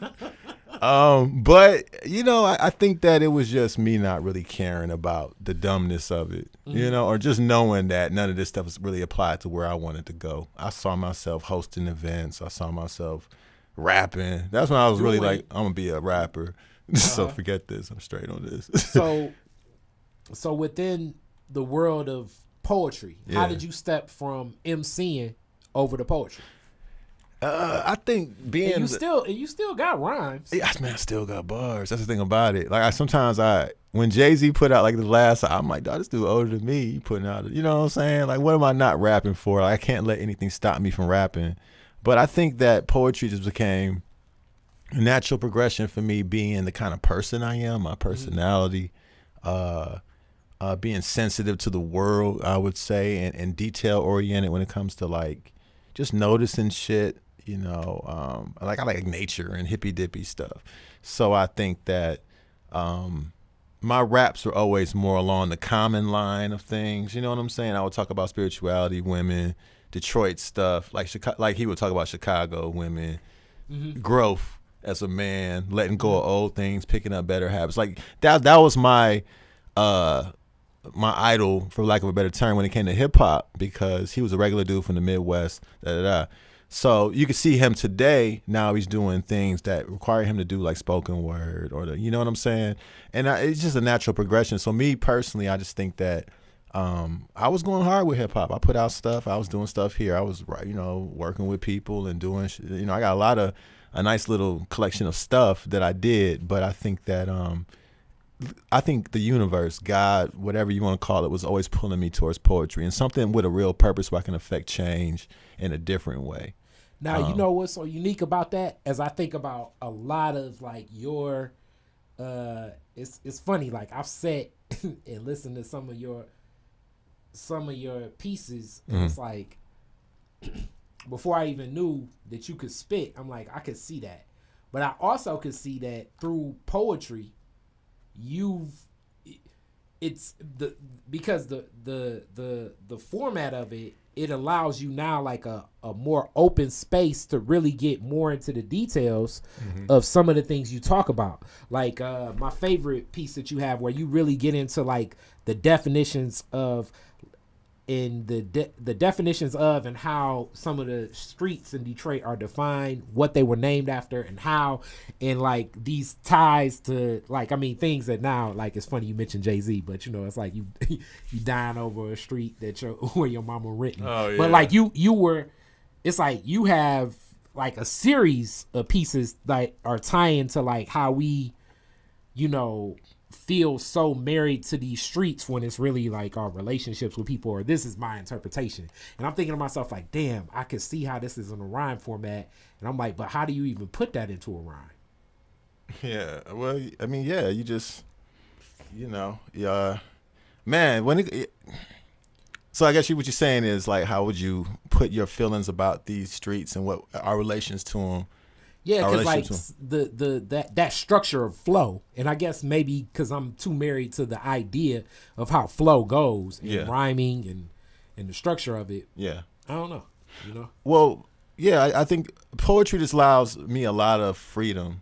S3: But I think that it was just me not really caring about the dumbness of it, or just knowing that none of this stuff was really applied to where I wanted to go. I saw myself hosting events. I saw myself rapping. That's when I was really like, I'm gonna be a rapper. So forget this. I'm straight on this.
S2: So within the world of poetry, how did you step from MCing over to poetry?
S3: I think being
S2: and you still got rhymes.
S3: Yeah, man, I still got bars. That's the thing about it. Like sometimes when Jay-Z put out like the last, I'm like, dog, this dude older than me. He putting out, you know what I'm saying? Like, what am I not rapping for? Like, I can't let anything stop me from rapping. But I think that poetry just became a natural progression for me, being the kind of person I am, my personality, being sensitive to the world, I would say, and detail oriented when it comes to like just noticing shit, like I like nature and hippy dippy stuff. So I think that my raps were always more along the common line of things. You know what I'm saying? I would talk about spirituality, women, Detroit stuff, like he would talk about Chicago women, growth as a man, letting go of old things, picking up better habits. Like that was my my idol, for lack of a better term, when it came to hip hop, because he was a regular dude from the Midwest. So you can see him today. Now he's doing things that require him to do like spoken word or you know what I'm saying? And it's just a natural progression. So me personally, I just think that I was going hard with hip hop. I put out stuff. I was doing stuff here. I was, working with people and doing, I got a nice little collection of stuff that I did. But I think that, I think the universe, God, whatever you want to call it, was always pulling me towards poetry and something with a real purpose where I can affect change in a different way.
S2: Now, you know what's so unique about that? As I think about a lot of like your, it's funny. Like I've sat and listened to some of your pieces, and it's like before I even knew that you could spit, I'm like, I could see that. But I also could see that through poetry, because the format of it allows you now like a more open space to really get more into the details of some of the things you talk about. Like my favorite piece that you have where you really get into like the definitions of and the definitions of and how some of the streets in Detroit are defined, what they were named after, and how, and like these ties to like, I mean, things that now, like, it's funny you mentioned Jay-Z, but it's like you dying over a street that where your mama written. Oh, yeah. But like you were, it's like you have like a series of pieces that are tying to like how we, feel so married to these streets when it's really like our relationships with people, or this is my interpretation. And I'm thinking to myself like, damn, I can see how this is in a rhyme format. And I'm like, but how do you even put that into a rhyme?
S3: Yeah, well, I mean, yeah, you just, man, so I guess what you're saying is like, how would you put your feelings about these streets and what our relations to them?
S2: Yeah, because like that structure of flow, and I guess maybe because I'm too married to the idea of how flow goes and rhyming and the structure of it.
S3: Yeah,
S2: I don't know.
S3: Well, yeah, I think poetry just allows me a lot of freedom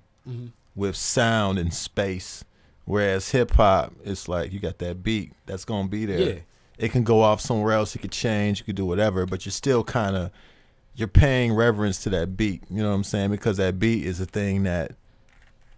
S3: with sound and space, whereas hip hop, it's like you got that beat that's gonna be there. Yeah, it can go off somewhere else. It could change. You could do whatever, but you're still kind of. You're paying reverence to that beat, you know what I'm saying? Because that beat is a thing that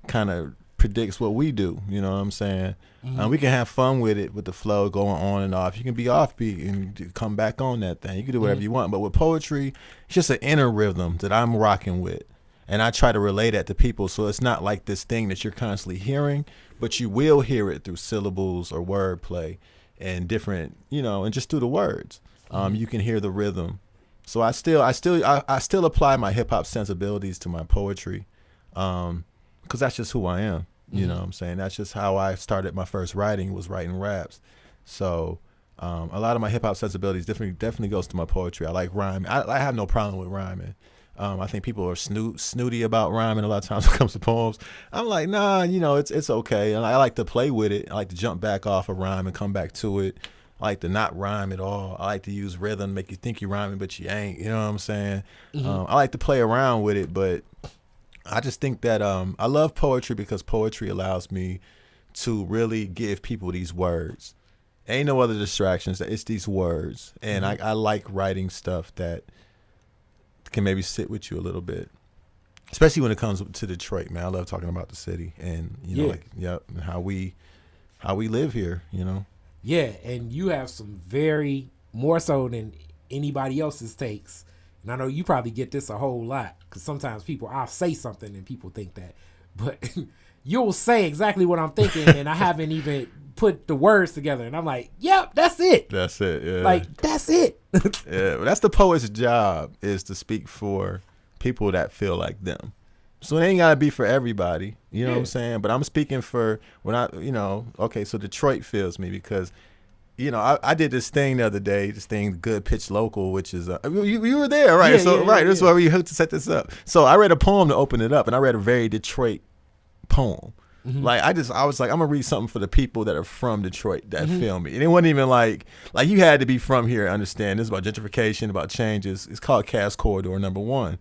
S3: kind of predicts what we do, you know what I'm saying? We can have fun with it, with the flow going on and off. You can be offbeat and come back on that thing. You can do whatever you want. But with poetry, it's just an inner rhythm that I'm rocking with. And I try to relay that to people. So it's not like this thing that you're constantly hearing, but you will hear it through syllables or wordplay and different, and just through the words. You can hear the rhythm. So I still apply my hip hop sensibilities to my poetry, because that's just who I am. You know what I'm saying? That's just how I started my first writing, was writing raps. So a lot of my hip hop sensibilities definitely goes to my poetry. I like rhyming. I have no problem with rhyming. I think people are snooty about rhyming a lot of times when it comes to poems. I'm like, nah, it's okay. And I like to play with it. I like to jump back off a rhyme and come back to it. I like to not rhyme at all. I like to use rhythm, make you think you're rhyming, but you ain't. You know what I'm saying? I like to play around with it, but I just think that I love poetry because poetry allows me to really give people these words. Ain't no other distractions. It's these words. And I like writing stuff that can maybe sit with you a little bit, especially when it comes to Detroit, man. I love talking about the city and, and how we live here,
S2: Yeah, and you have some very, more so than anybody else's takes. And I know you probably get this a whole lot, because sometimes I'll say something and people think that. But you'll say exactly what I'm thinking, and I haven't even put the words together. And I'm like, yep, that's it.
S3: That's it, yeah.
S2: Like, that's it.
S3: Yeah, well, that's the poet's job, is to speak for people that feel like them. So it ain't got to be for everybody, you know what I'm saying? But I'm speaking for when so Detroit feels me because, I did this thing the other day, Good Pitch Local, which is, you were there, right? That's why we hooked to set this up. So I read a poem to open it up, and I read a very Detroit poem. Like, I was like, I'm going to read something for the people that are from Detroit that feel me. And it wasn't even like you had to be from here to understand. This is about gentrification, about changes. It's called Cass Corridor #1.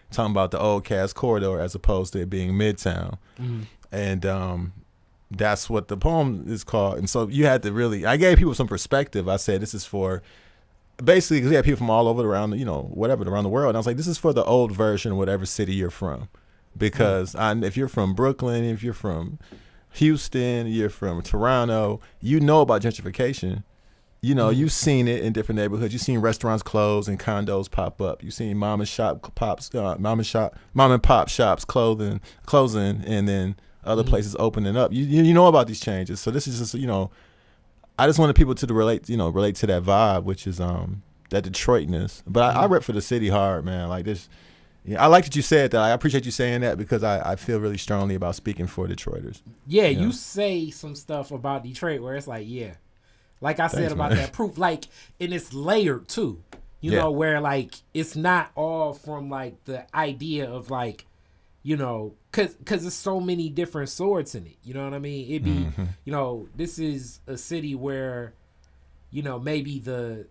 S3: Talking about the old Cass Corridor as opposed to it being Midtown. And that's what the poem is called. And so you had to really, I gave people some perspective. I said, this is for basically, because we had people from all over around, around the world. And I was like, this is for the old version of whatever city you're from. Because if you're from Brooklyn, if you're from Houston, you're from Toronto, you know about gentrification. You've seen it in different neighborhoods. You've seen restaurants close and condos pop up. You've seen mom and pop shops closing, and then other places opening up. You know about these changes. So this is just, I just wanted people to relate to that vibe, which is that Detroitness. But I rep for the city hard, man. Like this. Yeah, I like that you said that. I appreciate you saying that because I feel really strongly about speaking for Detroiters.
S2: Yeah, you say some stuff about Detroit where it's like, yeah. Like I said about that proof, like, and it's layered too. You know, where like it's not all from like the idea of like, cause there's so many different swords in it. You know what I mean? It'd be, this is a city where, maybe the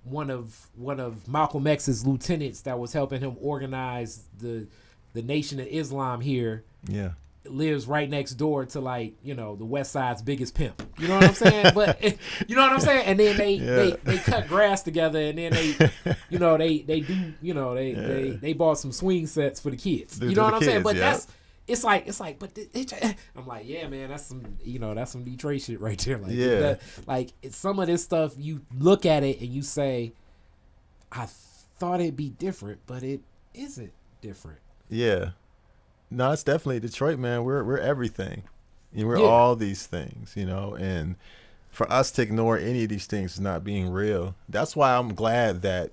S2: one of Malcolm X's lieutenants that was helping him organize the Nation of Islam here. Yeah. Lives right next door to like the West Side's biggest pimp. You know what I'm saying? But you know what I'm saying? And then they cut grass together, and then they bought some swing sets for the kids. You know what I'm saying? But it's like I'm like, yeah, man, that's some Detroit shit right there. Like it's some of this stuff you look at it and you say, I thought it'd be different, but it isn't different.
S3: Yeah. No, it's definitely Detroit, man. We're everything. We're all these things, and for us to ignore any of these things is not being real. That's why I'm glad that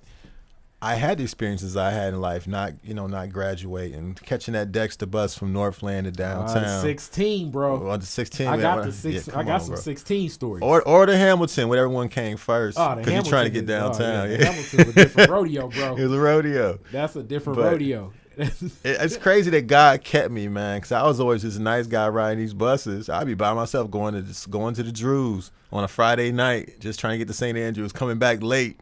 S3: I had the experiences I had in life, not graduating, catching that Dexter bus from Northland to downtown.
S2: 16, bro.
S3: On the 16,
S2: I
S3: man.
S2: I got some 16 stories.
S3: Or the Hamilton, when everyone came first. Because you're trying to get downtown.
S2: Hamilton's a different rodeo, bro.
S3: It was a rodeo.
S2: That's a different rodeo.
S3: It's crazy that God kept me, man, because I was always this nice guy riding these buses. I'd be by myself going to the Drews on a Friday night, just trying to get to St. Andrews, coming back late.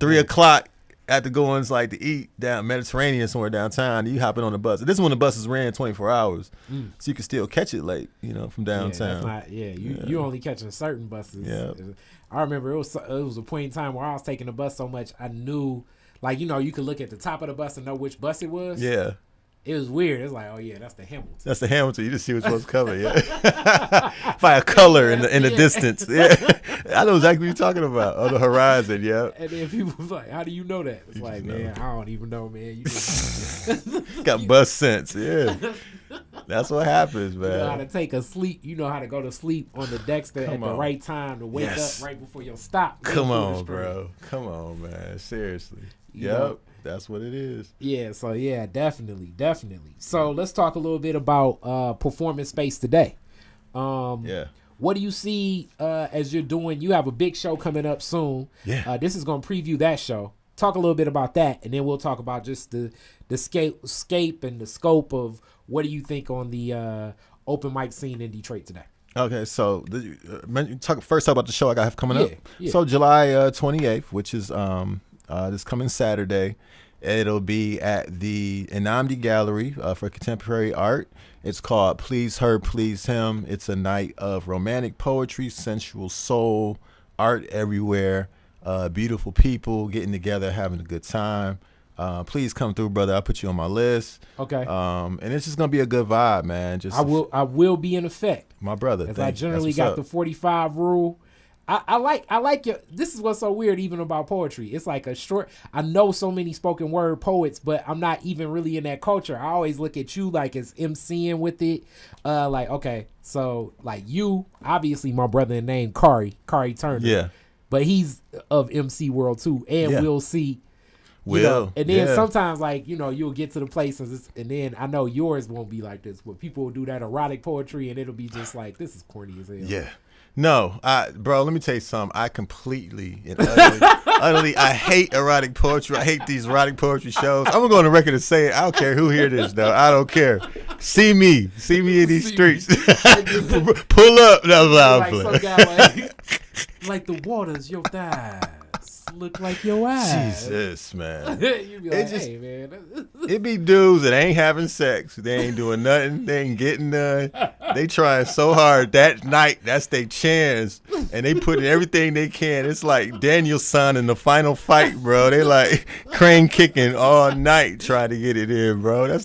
S3: 3 o'clock after going to eat down Mediterranean somewhere downtown. You hopping on the bus. This is when the buses ran 24 hours, so you could still catch it late, from downtown.
S2: You only catching certain buses. Yeah. I remember it was a point in time where I was taking the bus so much I knew. Like, you could look at the top of the bus and know which bus it was. Yeah. It was weird. It's like, oh, yeah, that's the Hamilton.
S3: That's the Hamilton. You just see which one's coming, yeah. By a color in the distance. Yeah. I know exactly what you're talking about. On the horizon, yeah.
S2: And then people was like, how do you know that? It's like, man, I don't even know, man. You just
S3: got bus sense, yeah. That's what happens, man.
S2: You know how to take a sleep. You know how to go to sleep on the Dexter at the right time to wake up right before your stop.
S3: Come on, bro. Come on, man. Seriously. Yep. That's what it is.
S2: Yeah. So, yeah, definitely. So, let's talk a little bit about performance space today. What do you see as you're doing? You have a big show coming up soon. Yeah. This is going to preview that show. Talk a little bit about that, and then we'll talk about just the scape and the scope of what do you think on the open mic scene in Detroit today.
S3: Okay, so first talk about the show I have coming up. Yeah. So July 28th, which is this coming Saturday, it'll be at the Enamdi Gallery for Contemporary Art. It's called Please Her, Please Him. It's a night of romantic poetry, sensual soul, art everywhere. Beautiful people getting together, having a good time. Please come through, brother. I'll put you on my list. Okay. And it's just gonna be a good vibe, man. I
S2: will be in effect,
S3: my brother.
S2: As I generally got the 45 rule. I like your. This is what's so weird, even about poetry. It's like a short. I know so many spoken word poets, but I'm not even really in that culture. I always look at you like as MCing with it. Like okay, so like you, obviously my brother named Khary Turner. Yeah. But he's of MC world too, and we'll see. And then sometimes like you'll get to the places, and then I know yours won't be like this, but people will do that erotic poetry, and it'll be just like this is corny as hell.
S3: Yeah. No, bro, let me tell you something. I completely and utterly, I hate erotic poetry. I hate these erotic poetry shows. I'm gonna go on the record and say it. I don't care who hear this, though. I don't care. See me in these streets. Pull up. That's what I'm
S2: like some guy like the water's your thighs. look like your eyes.
S3: Jesus, man.
S2: You be like, hey, man.
S3: It be dudes that ain't having sex. They ain't doing nothing. They ain't getting none. They trying so hard that night. That's their chance. And they put in everything they can. It's like Daniel's son in the final fight, bro. They like crane kicking all night trying to get it in, bro. That's.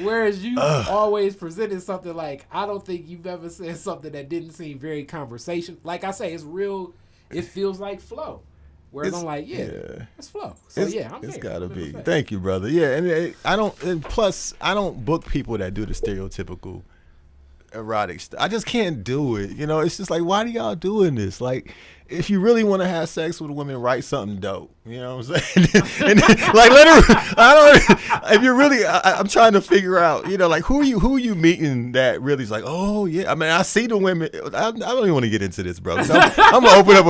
S2: Whereas you always presented something like, I don't think you've ever said something that didn't seem very conversation. Like I say, it's real. It feels like flow. Whereas I'm like, it's flow. So
S3: it's gotta be. Thank you, brother. Yeah, and plus I don't book people that do the stereotypical erotic stuff. I just can't do it. You know, it's just like, why do y'all doing this? Like, if you really want to have sex with a woman, write something dope. You know what I'm saying? and like, if you're really, I'm trying to figure out, you know, like who are you meeting that really is like, oh yeah. I mean, I see the women. I don't even want to get into this, bro. So I'm gonna open up.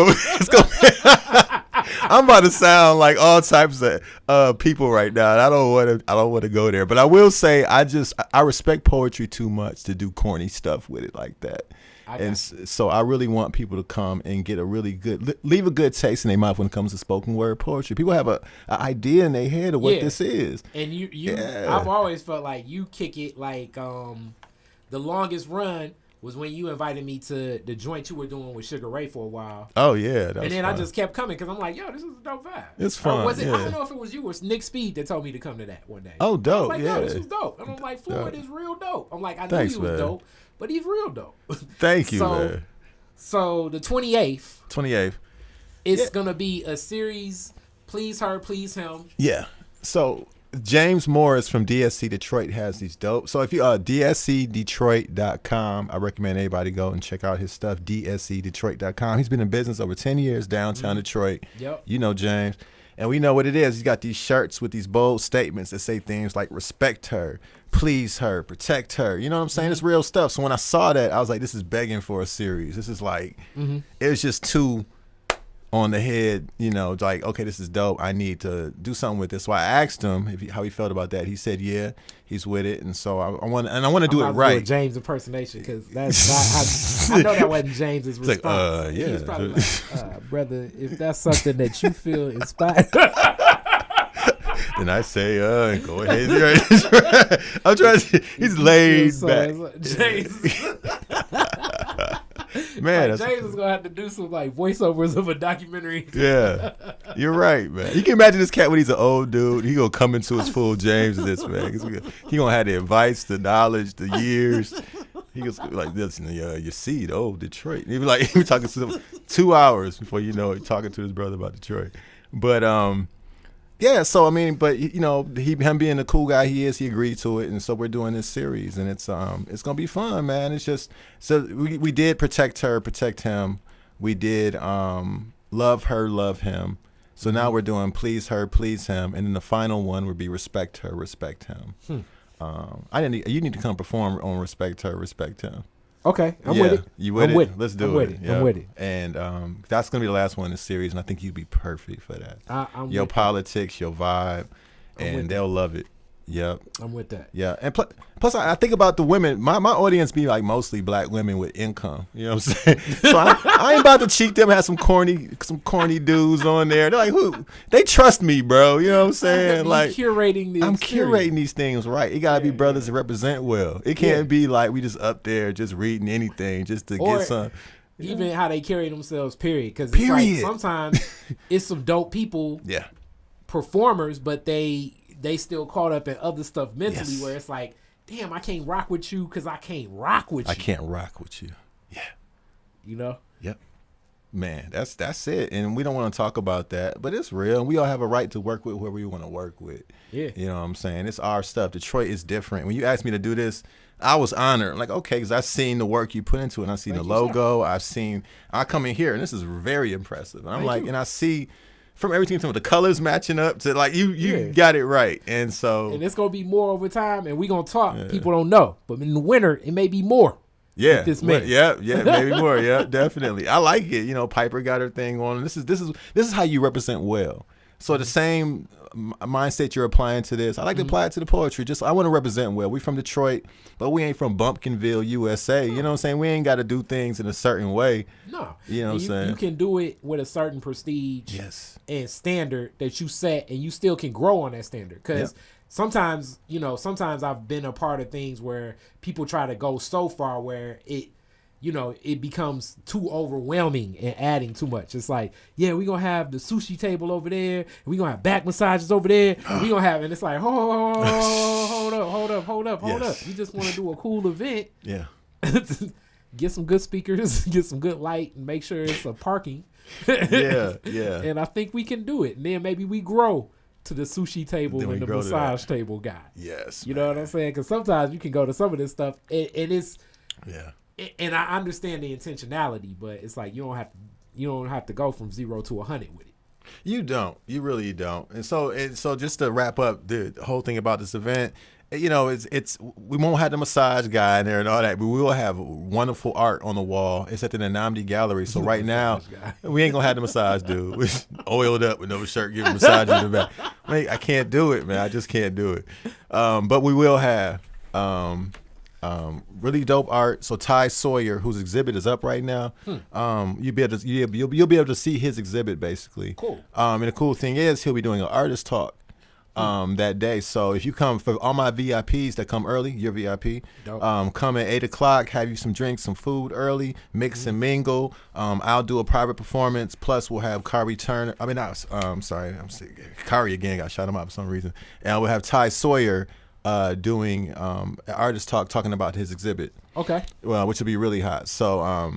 S3: I'm about to sound like all types of people right now. And I don't want to go there. But I will say, I respect poetry too much to do corny stuff with it like that. So I really want people to come and get leave a good taste in their mouth when it comes to spoken word poetry. People have an idea in their head of what this is.
S2: And I've always felt like you kick it like the longest run was when you invited me to the joint you were doing with Sugar Ray for a while.
S3: Oh yeah,
S2: and then fun. I just kept coming because I'm like, yo, this is a dope vibe.
S3: It's fun.
S2: I don't know if it was you or Nick Speed that told me to come to that one day.
S3: Oh, dope.
S2: I was like, yo, this was dope. And I'm like, Fluent is real dope. I'm like, I knew he was dope, but he's real dope.
S3: Thank you, man.
S2: So the 28th. It's gonna be a series. Please her, please him.
S3: Yeah. So James Morris from DSC Detroit has these dope. So if you DSCDetroit.com, I recommend everybody go and check out his stuff. DSCDetroit.com. He's been in business over 10 years downtown Detroit.
S2: Yep.
S3: You know James. And we know what it is. He's got these shirts with these bold statements that say things like respect her, please her, protect her. You know what I'm saying? It's real stuff. So when I saw that, I was like, this is begging for a series. This is like, it was just too on the head, you know, like, okay, this is dope. I need to do something with this. So I asked him how he felt about that. He said, yeah, he's with it. And so I want to do it right.
S2: Do a James impersonation because that's I know that wasn't James's response.
S3: Like,
S2: He was probably like, brother, if that's something that you feel inspired.
S3: Then I say, go ahead. I'm trying to, he's laid back.
S2: James.
S3: Man,
S2: like James is gonna have to do some like voiceovers of a documentary.
S3: Yeah, you're right, man. You can imagine this cat when he's an old dude. He gonna come into his full James of this, man. He gonna have the advice, the knowledge, the years. He goes like this, you see, Detroit. He be talking to him 2 hours before you know it, talking to his brother about Detroit. But yeah, so I mean, but you know, him being the cool guy he is, he agreed to it, and so we're doing this series, and it's gonna be fun, man. It's just so we did protect her, protect him. We did love her, love him. So now we're doing please her, please him, and then the final one would be respect her, respect him. You need to come perform on respect her, respect him.
S2: Okay, I'm with it.
S3: You with it? Let's do it.
S2: I'm with it.
S3: And that's gonna be the last one in the series, and I think you'd be perfect for that. Your politics, your vibe, and they'll love it. Yep.
S2: I'm with that.
S3: Yeah, and plus I think about the women. My audience be like mostly black women with income. You know what I'm saying? So I ain't about to cheat them. Have some corny dudes on there. They're like, who? They trust me, bro. You know what I'm saying? Like
S2: I'm
S3: curating these things right. It gotta be brothers that represent well. It can't be like we just up there just reading anything just to get some.
S2: Even how they carry themselves. Period. Because it's like sometimes it's some dope people.
S3: Yeah.
S2: Performers, but they still caught up in other stuff mentally where it's like, damn, I can't rock with you because I can't rock with you.
S3: I can't rock with you. Yeah.
S2: You know?
S3: Yep. Man, that's it. And we don't want to talk about that, but it's real. We all have a right to work with whoever we want to work with.
S2: Yeah.
S3: You know what I'm saying? It's our stuff. Detroit is different. When you asked me to do this, I was honored. Like, okay, because I've seen the work you put into it. And I've seen the logo. I come in here, and this is very impressive. And I'm like, and I see from everything from the colors matching up to like you got it right. And so
S2: it's gonna be more over time, and we gonna talk. People don't know, but in the winter it may be more.
S3: Yeah,
S2: this man.
S3: Yeah, maybe more. Yeah, definitely. I like it. You know, Piper got her thing on. This is how you represent well. So the same mindset you're applying to this, I like to apply it to the poetry. Just I want to represent well. We from Detroit, but we ain't from Bumpkinville, USA. You know what I'm saying? We ain't got to do things in a certain way.
S2: No.
S3: You know what I'm saying?
S2: You can do it with a certain prestige and standard that you set, and you still can grow on that standard. Because sometimes, sometimes I've been a part of things where people try to go so far where it becomes too overwhelming and adding too much. It's like, we're going to have the sushi table over there. We're going to have back massages over there. We're going to have, and it's like, hold up. You just want to do a cool event.
S3: Yeah.
S2: Get some good speakers, get some good light, and make sure it's a parking.
S3: Yeah.
S2: And I think we can do it. And then maybe we grow to the sushi table and the massage table guy.
S3: Yes.
S2: You know what I'm saying? Because sometimes you can go to some of this stuff and it's...
S3: Yeah.
S2: And I understand the intentionality, but it's like you don't have to go from 0 to 100 with it.
S3: You don't. You really don't. And so just to wrap up the whole thing about this event, it's we won't have the massage guy in there and all that, but we will have wonderful art on the wall. It's at the Namdi Gallery. So right now, we ain't gonna have the massage dude. We're oiled up with no shirt, giving massage in the back. I can't do it, man. I just can't do it. But we will have. Really dope art. So Ty Sawyer, whose exhibit is up right now, you'll be able to see his exhibit basically.
S2: Cool.
S3: And the cool thing is he'll be doing an artist talk that day. So if you come, for all my VIPs that come early, you're VIP. Come at 8:00, have you some drinks, some food early, mix and mingle. I'll do a private performance. Plus we'll have Khary Turner. Khary again, got shot him out for some reason. And we'll have Ty Sawyer doing an artist talking about his exhibit.
S2: Okay.
S3: Well, which will be really hot. So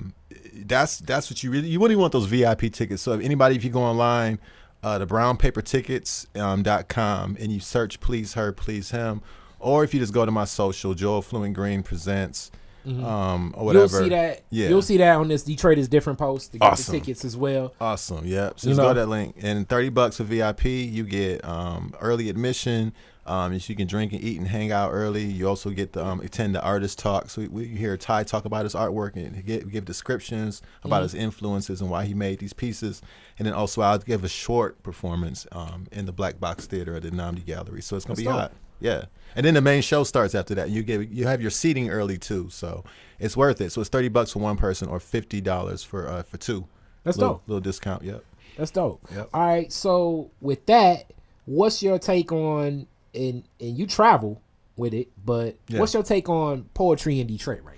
S3: that's what you really want those VIP tickets. So if you go online, the brownpapertickets.com and you search Please Her, Please Him, or if you just go to my social, Joel Fluent Green Presents, or whatever.
S2: You'll see that. Yeah. You'll see that on this Detroit is Different post to get the tickets as well.
S3: Awesome. Yeah. So just go to that link. And $30 for VIP, you get early admission. So you can drink and eat and hang out early. You also get to attend the artist talk. So we hear Ty talk about his artwork and give descriptions about his influences and why he made these pieces. And then also I'll give a short performance in the Black Box Theater at the Namdi Gallery. So it's going to be hot. Yeah. And then the main show starts after that. You have your seating early too. So it's worth it. So it's $30 for one person or $50 for two.
S2: That's dope.
S3: Little discount. Yep.
S2: That's dope.
S3: Yep.
S2: All right. So with that, what's your take on... And you travel with it, but what's your take on poetry in Detroit right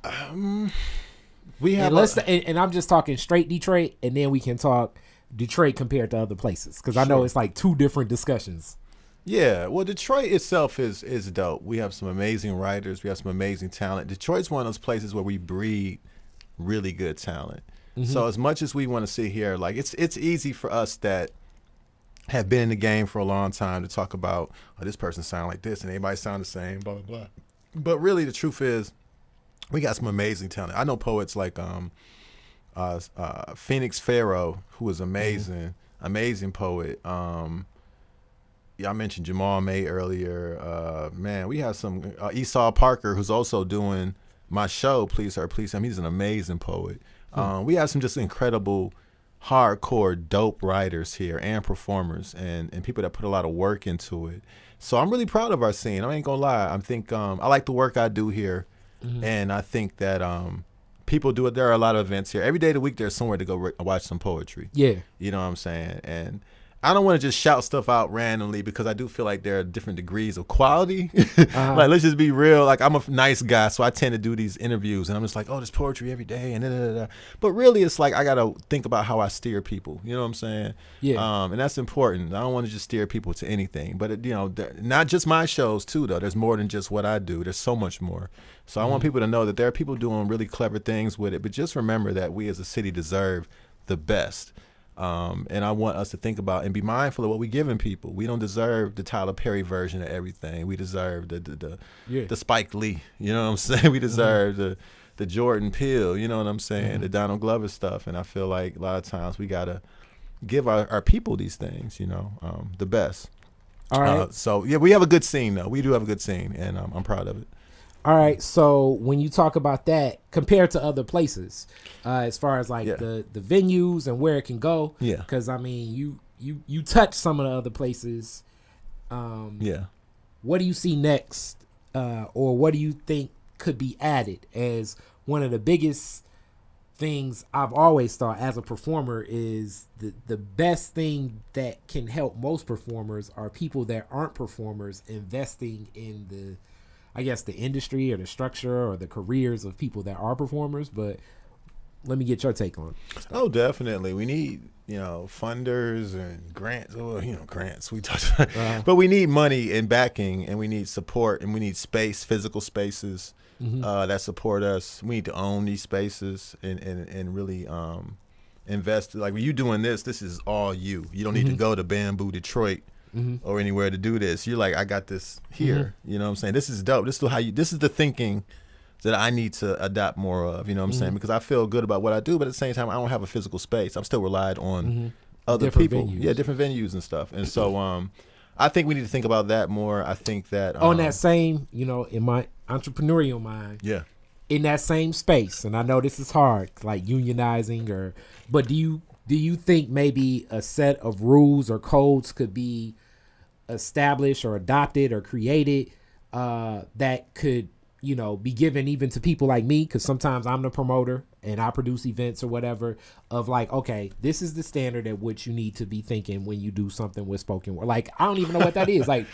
S2: now?
S3: We have,
S2: and I'm just talking straight Detroit, and then we can talk Detroit compared to other places because I know it's like two different discussions.
S3: Yeah, well, Detroit itself is dope. We have some amazing writers. We have some amazing talent. Detroit's one of those places where we breed really good talent. So as much as we want to sit here, like it's easy for us that have been in the game for a long time to talk about, this person sound like this and everybody sound the same, blah, blah, blah. But really the truth is we got some amazing talent. I know poets like Phoenix Pharaoh, who is amazing, amazing poet. I mentioned Jamal May earlier. Man, we have some, Esau Parker, who's also doing my show, Please Her, Please Him. He's an amazing poet. We have some just incredible hardcore dope writers here and performers and people that put a lot of work into it. So I'm really proud of our scene. I ain't gonna lie. I think I like the work I do here, and I think that people do it. There are a lot of events here. Every day of the week there's somewhere to go watch some poetry. Yeah. You know what I'm saying? And I don't want to just shout stuff out randomly because I do feel like there are different degrees of quality. Like, let's just be real. Like, I'm a nice guy, so I tend to do these interviews, and I'm just like, oh, there's poetry every day, and da-da-da-da. But really, it's like I got to think about how I steer people. You know what I'm saying? Yeah. And that's important. I don't want to just steer people to anything. But, not just my shows, too, though. There's more than just what I do. There's so much more. So I want people to know that there are people doing really clever things with it. But just remember that we as a city deserve the best. And I want us to think about and be mindful of what we're giving people. We don't deserve the Tyler Perry version of everything. We deserve the Spike Lee. You know what I'm saying? We deserve the Jordan Peele. You know what I'm saying? The Donald Glover stuff. And I feel like a lot of times we gotta give our people these things. The best. All right. So yeah, we have a good scene though. We do have a good scene, and I'm proud of it.
S2: All right, so when you talk about that compared to other places, as far as like the venues and where it can go, because I mean you touch some of the other places.
S3: Yeah.
S2: What do you see next, or what do you think could be added as one of the biggest things I've always thought as a performer is the best thing that can help most performers are people that aren't performers investing in the industry or the structure or the careers of people that are performers. But let me get your take on it.
S3: Oh, definitely. We need, funders and grants. Well, grants. We talked about, but we need money and backing, and we need support, and we need space, physical spaces that support us. We need to own these spaces and really invest. Like when you doing this is all you. You don't need to go to Bamboo Detroit or anywhere to do this. You're like, I got this here. You know what I'm saying? This is dope. This is the thinking that I need to adopt more of, you know what I'm saying? Because I feel good about what I do, but at the same time, I don't have a physical space. I'm still relied on other
S2: different
S3: people.
S2: venues.
S3: Yeah, different venues and stuff. And so I think we need to think about that more. I think that...
S2: on that same, in my entrepreneurial mind, in that same space, and I know this is hard, like unionizing, but do you think maybe a set of rules or codes could be established or adopted or created that could be given even to people like me, because sometimes I'm the promoter and I produce events or whatever, of like, okay, this is the standard at which you need to be thinking when you do something with spoken word. Like, I don't even know what that is. like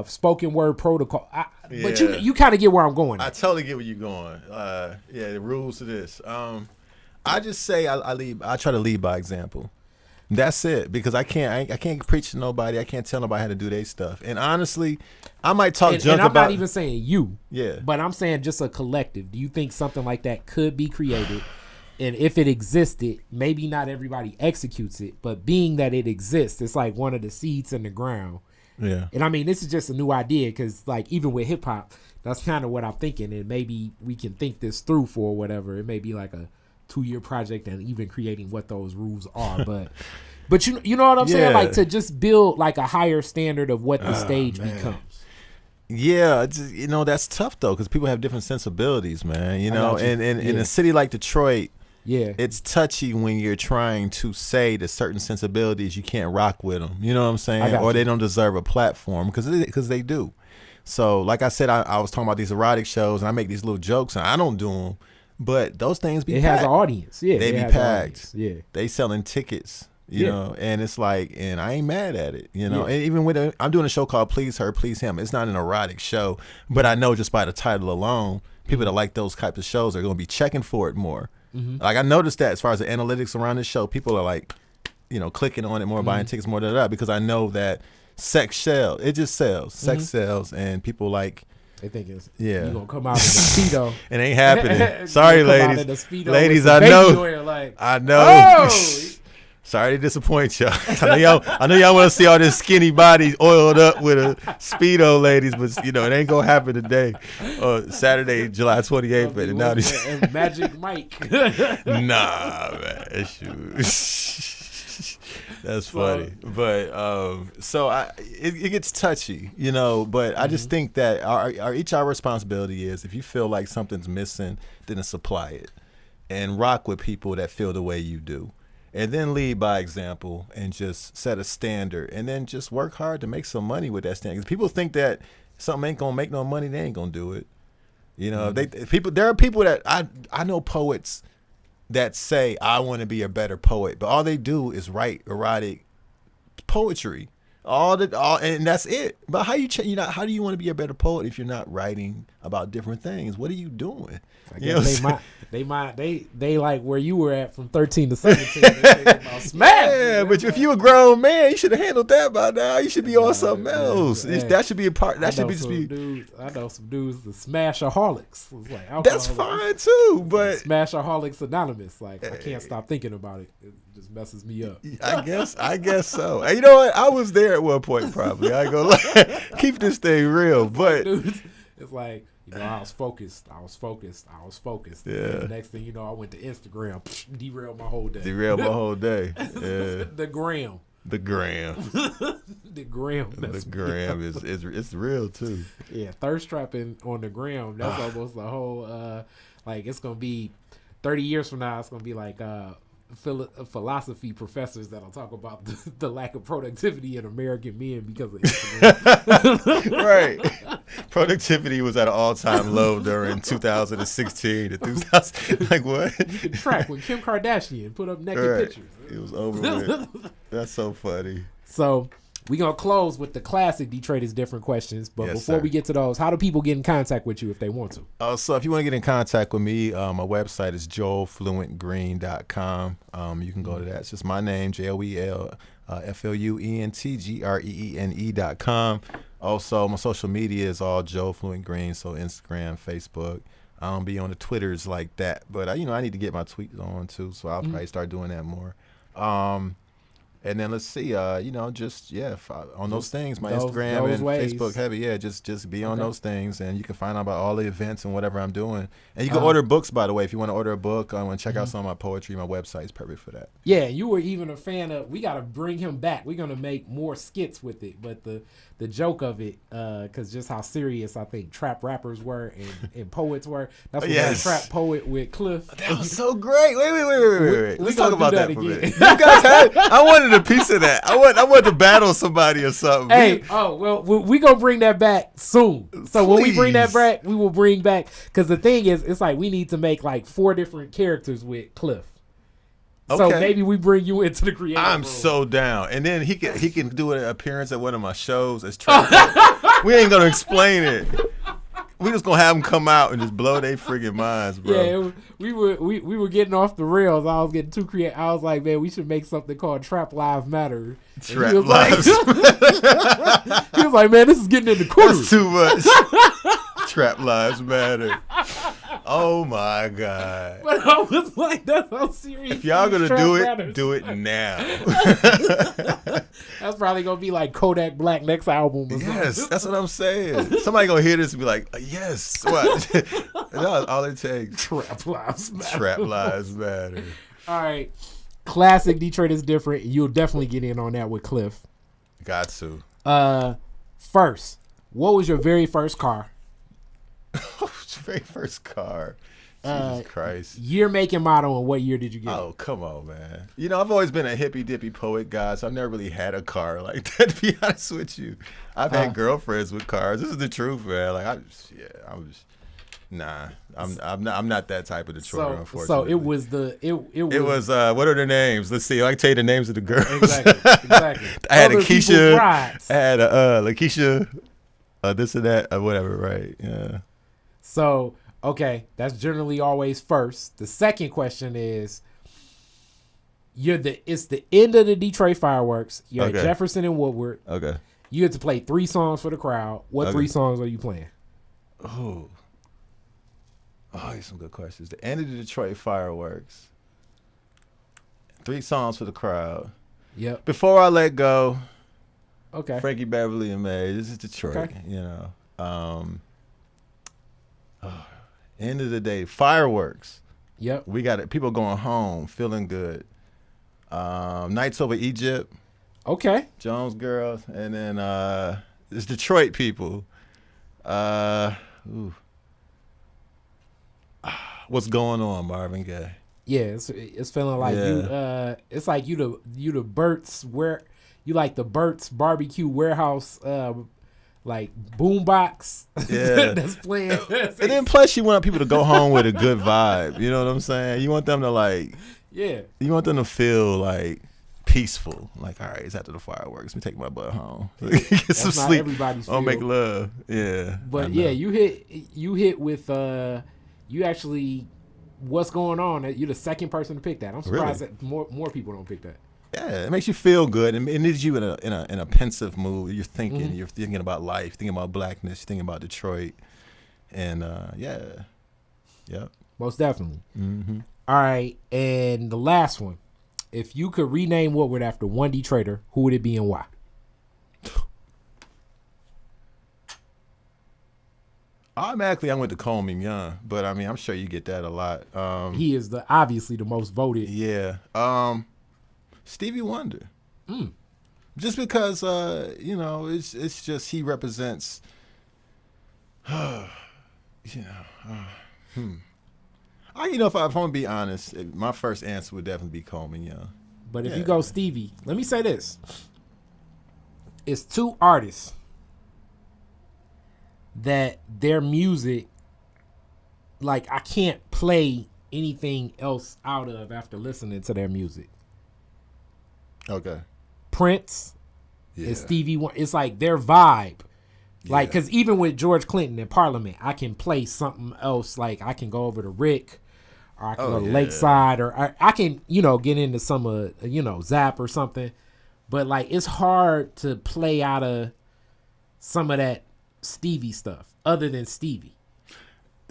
S2: spoken word protocol. But you kind of get where I'm going at.
S3: I totally get where you're going. The rules to this. I just say I try to lead by example. That's it, because I can't preach to nobody. I can't tell nobody how to do their stuff. And honestly, I might talk junk about. And
S2: I'm not even saying you.
S3: Yeah.
S2: But I'm saying just a collective. Do you think something like that could be created? And if it existed, maybe not everybody executes it, but being that it exists, it's like one of the seeds in the ground.
S3: Yeah.
S2: And I mean, this is just a new idea, because like even with hip hop, that's kind of what I'm thinking. And maybe we can think this through for whatever. It may be like a 2-year project and even creating what those rules are. But you know what I'm saying? Like to just build like a higher standard of what the stage becomes.
S3: Yeah, that's tough though, because people have different sensibilities, man. And in a city like Detroit, it's touchy when you're trying to say to certain sensibilities you can't rock with them. You know what I'm saying? Or they don't deserve a platform, because they do. So, like I said, I was talking about these erotic shows, and I make these little jokes, and I don't do them, but those things be packed.
S2: It has an audience. Yeah,
S3: they be packed.
S2: Yeah,
S3: they selling tickets. You know, and it's like, and I ain't mad at it, And even with I'm doing a show called Please Her, Please Him. It's not an erotic show, but I know just by the title alone, people that like those types of shows are going to be checking for it more. Like I noticed that as far as the analytics around this show, people are like, clicking on it more, buying tickets more, because I know that sex sells. It just sells. Sex sells, and people like.
S2: They think it's you gonna come out in the Speedo.
S3: It ain't happening. Sorry, ladies. Ladies,
S2: I
S3: know. I know.
S2: Oh!
S3: Sorry to disappoint y'all. I know y'all want to see all this skinny bodies oiled up with a Speedo, ladies, but it ain't gonna happen today. Saturday, July 28th. But now
S2: and Magic Mike.
S3: Nah, man. That's funny. But it gets touchy, But I just think that our responsibility is, if you feel like something's missing, then to supply it and rock with people that feel the way you do. And then lead by example and just set a standard, and then just work hard to make some money with that standard. Because people think that something ain't gonna make no money, they ain't gonna do it. There are people that I know, poets that say, I want to be a better poet, but all they do is write erotic poetry. And that's it. But how do you want to be a better poet if you're not writing about different things? What are you doing?
S2: I guess they like where you were at from 13 to 17. They about smash.
S3: Yeah, but if you a grown man, you should have handled that by now. You should be on something else. Hey, that should be a part. That should be just be.
S2: I know some dudes, the smashaholics. Like
S3: that's fine too, but
S2: Smashaholics Anonymous. Like I can't stop thinking about it. It just messes me up.
S3: I guess so. And you know what? I was there at one point. Probably. I go keep this thing real, but
S2: it's like. I was focused. Yeah. And the next thing you know, I went to Instagram. Derailed my whole day. Yeah. The gram.
S3: The gram. It's real too.
S2: Yeah, thirst trapping on the gram. That's almost the whole. Like it's gonna be 30 years from now. It's gonna be like philosophy professors that'll talk about the lack of productivity in American men because of Instagram.
S3: Right. Productivity was at an all-time low during 2016 to 2000. Like what?
S2: You can track when Kim Kardashian put up naked pictures.
S3: It was over with. That's so funny.
S2: So we're going to close with the classic Detroit is Different questions. But
S3: Yes,
S2: before
S3: sir.
S2: we get to those, how do people get in contact with you if they want to?
S3: So if you want to get in contact with me, my website is joelfluentgreen.com. You can go to that. It's just my name, JoelFluentGreene.com. Also, my social media is all Joel Fluent Green, so Instagram, Facebook. I don't be on the Twitters like that, but I need to get my tweets on too, so I'll probably start doing that more. And then let's see, on those things, my Instagram and
S2: ways.
S3: Facebook heavy, just be on those things, and you can find out about all the events and whatever I'm doing. And you can order books, by the way, if you want to order a book, I want to check out some of my poetry. My website is perfect for that.
S2: Yeah, you were even a fan of. We got to bring him back. We're gonna make more skits with it, but the joke of it, because just how serious I think trap rappers were and poets were. That's what that trap poet with Cliff.
S3: That was so great. Wait. Let's talk about that for a
S2: again.
S3: minute. You guys had. I wanted a piece of that. I want to battle somebody or something.
S2: Hey, we gonna bring that back soon. So when we bring that back, we will bring back, because the thing is, it's like we need to make like 4 different characters with Cliff. So maybe we bring you into the creative
S3: I'm
S2: room.
S3: so down. And then he can do an appearance at one of my shows as trap. We ain't gonna explain it. We just gonna have them come out and just blow their friggin' minds, bro.
S2: Yeah, we were getting off the rails. I was getting too creative. I was like, man, we should make something called Trap Lives Matter.
S3: Trap Lives
S2: Matter. He was like, man, this is getting in the corner.
S3: That's too much. Trap Lives Matter. Oh my God.
S2: But I was like, that's how serious.
S3: If y'all gonna do it now.
S2: That's probably gonna be like Kodak Black next album. Or
S3: Yes,
S2: something.
S3: that's what I'm saying. Somebody gonna hear this and be like, yes. What? That's all it takes.
S2: Trap Lives Matter.
S3: Trap Lives Matter.
S2: All right. Classic Detroit is Different. You'll definitely get in on that with Cliff.
S3: Got to.
S2: First, what was your very first car?
S3: Very first car. Jesus Christ.
S2: Year, make, and model, and what year did you get?
S3: Oh, come on, man. I've always been a hippy dippy poet guy, so I've never really had a car like that, to be honest with you. I've had girlfriends with cars. This is the truth, man. Like, I'm not that type of Detroiter, unfortunately.
S2: So it was
S3: what are their names? Let's see. I can tell you the names of the girls.
S2: Exactly.
S3: I had a
S2: Other
S3: Keisha.
S2: people's rides.
S3: I had a Lakeisha, this and that, or whatever, right? Yeah.
S2: So, okay, that's generally always first. The second question is, it's the end of the Detroit fireworks. You're at Jefferson and Woodward.
S3: Okay.
S2: You have to play 3 songs for the crowd. What 3 songs are you playing?
S3: Oh, these some good questions. The end of the Detroit fireworks. 3 songs for the crowd.
S2: Yep.
S3: Before I Let Go.
S2: Okay.
S3: Frankie Beverly and May. This is Detroit.
S2: Okay.
S3: End of the day, fireworks.
S2: Yep.
S3: We got it. People going home, feeling good. Nights Over Egypt.
S2: Okay.
S3: Jones Girls, and then it's Detroit people. What's Going On, Marvin Gaye.
S2: Yeah, it's feeling like you. It's like you the Burt's you like the Burt's Barbecue Warehouse. Like boombox that's playing.
S3: And then plus you want people to go home with a good vibe. You know what I'm saying? You want them to you want them to feel like peaceful. Like, all right, it's after the fireworks. Let me take my butt home. Get some sleep.
S2: Everybody's
S3: I'll make love. Yeah.
S2: But yeah, you hit with you actually What's Going On. You're the second person to pick that. I'm surprised that more people don't pick that.
S3: Yeah, it makes you feel good, and it leaves you in a pensive mood. You're thinking about life, thinking about blackness, thinking about Detroit, and
S2: most definitely.
S3: Mm-hmm.
S2: All right, and the last one, if you could rename Woodward after one Detroiter, who would it be and why?
S3: Automatically, I went to Cole Mignon, but I mean, I'm sure you get that a lot.
S2: He is obviously the most voted.
S3: Yeah. Stevie Wonder. Just because it's just he represents If I'm gonna be honest, my first answer would definitely be Coleman Young.
S2: But if you go Stevie, let me say this: it's two artists that their music, like, I can't play anything else out of after listening to their music.
S3: Okay.
S2: Prince and Stevie Wonder, it's like their vibe. Like, because even with George Clinton in Parliament, I can play something else. Like, I can go over to Rick, or I can go to Lakeside, or I can, get into some, Zap or something. But, like, it's hard to play out of some of that Stevie stuff other than Stevie.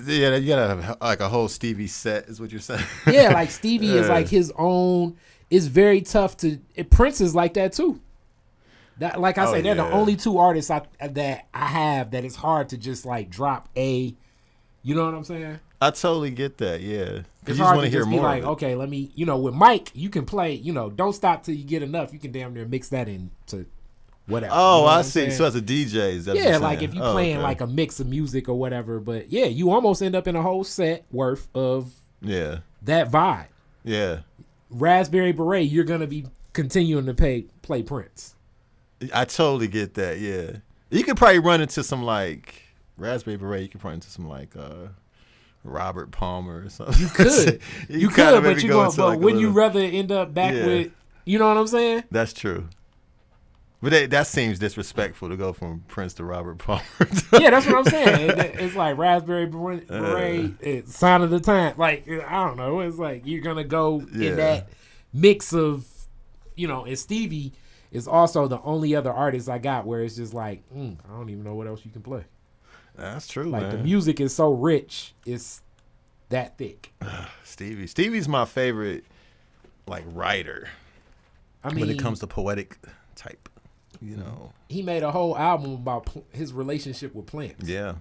S3: Yeah, you gotta have like a whole Stevie set, is what you're saying.
S2: Yeah, like Stevie is like his own. It's very tough to. Prince is like that too. That, like I say, they're the only two artists that I have that it's hard to just like drop a. You know what I'm saying?
S3: I totally get that. Yeah,
S2: it's
S3: you
S2: hard
S3: just
S2: to
S3: hear
S2: just be
S3: more.
S2: Like, okay, let me. With Mike, you can play. Don't stop till you get enough. You can damn near mix that into whatever.
S3: Oh, I see. So as a DJ, is that
S2: yeah, like if you playing like a mix of music or whatever, but yeah, you almost end up in a whole set worth of that vibe.
S3: Yeah.
S2: Raspberry Beret, you're gonna be continuing to play Prince.
S3: I totally get that. Yeah, you could probably run into some like Raspberry Beret. You could run into some like Robert Palmer or something.
S2: You could, you could, but wouldn't you rather end up back with? You know what I'm saying?
S3: That's true. But that seems disrespectful to go from Prince to Robert Palmer.
S2: Yeah, that's what I'm saying. It's like Raspberry Beret, it's Sign of the Time. Like, I don't know. It's like you're going to go in that mix of, and Stevie is also the only other artist I got where it's just like, I don't even know what else you can play.
S3: That's true,
S2: like,
S3: man.
S2: The music is so rich. It's that thick.
S3: Stevie's my favorite, like, writer. When it comes to poetic type.
S2: He made a whole album about his relationship with plants.
S3: Yeah.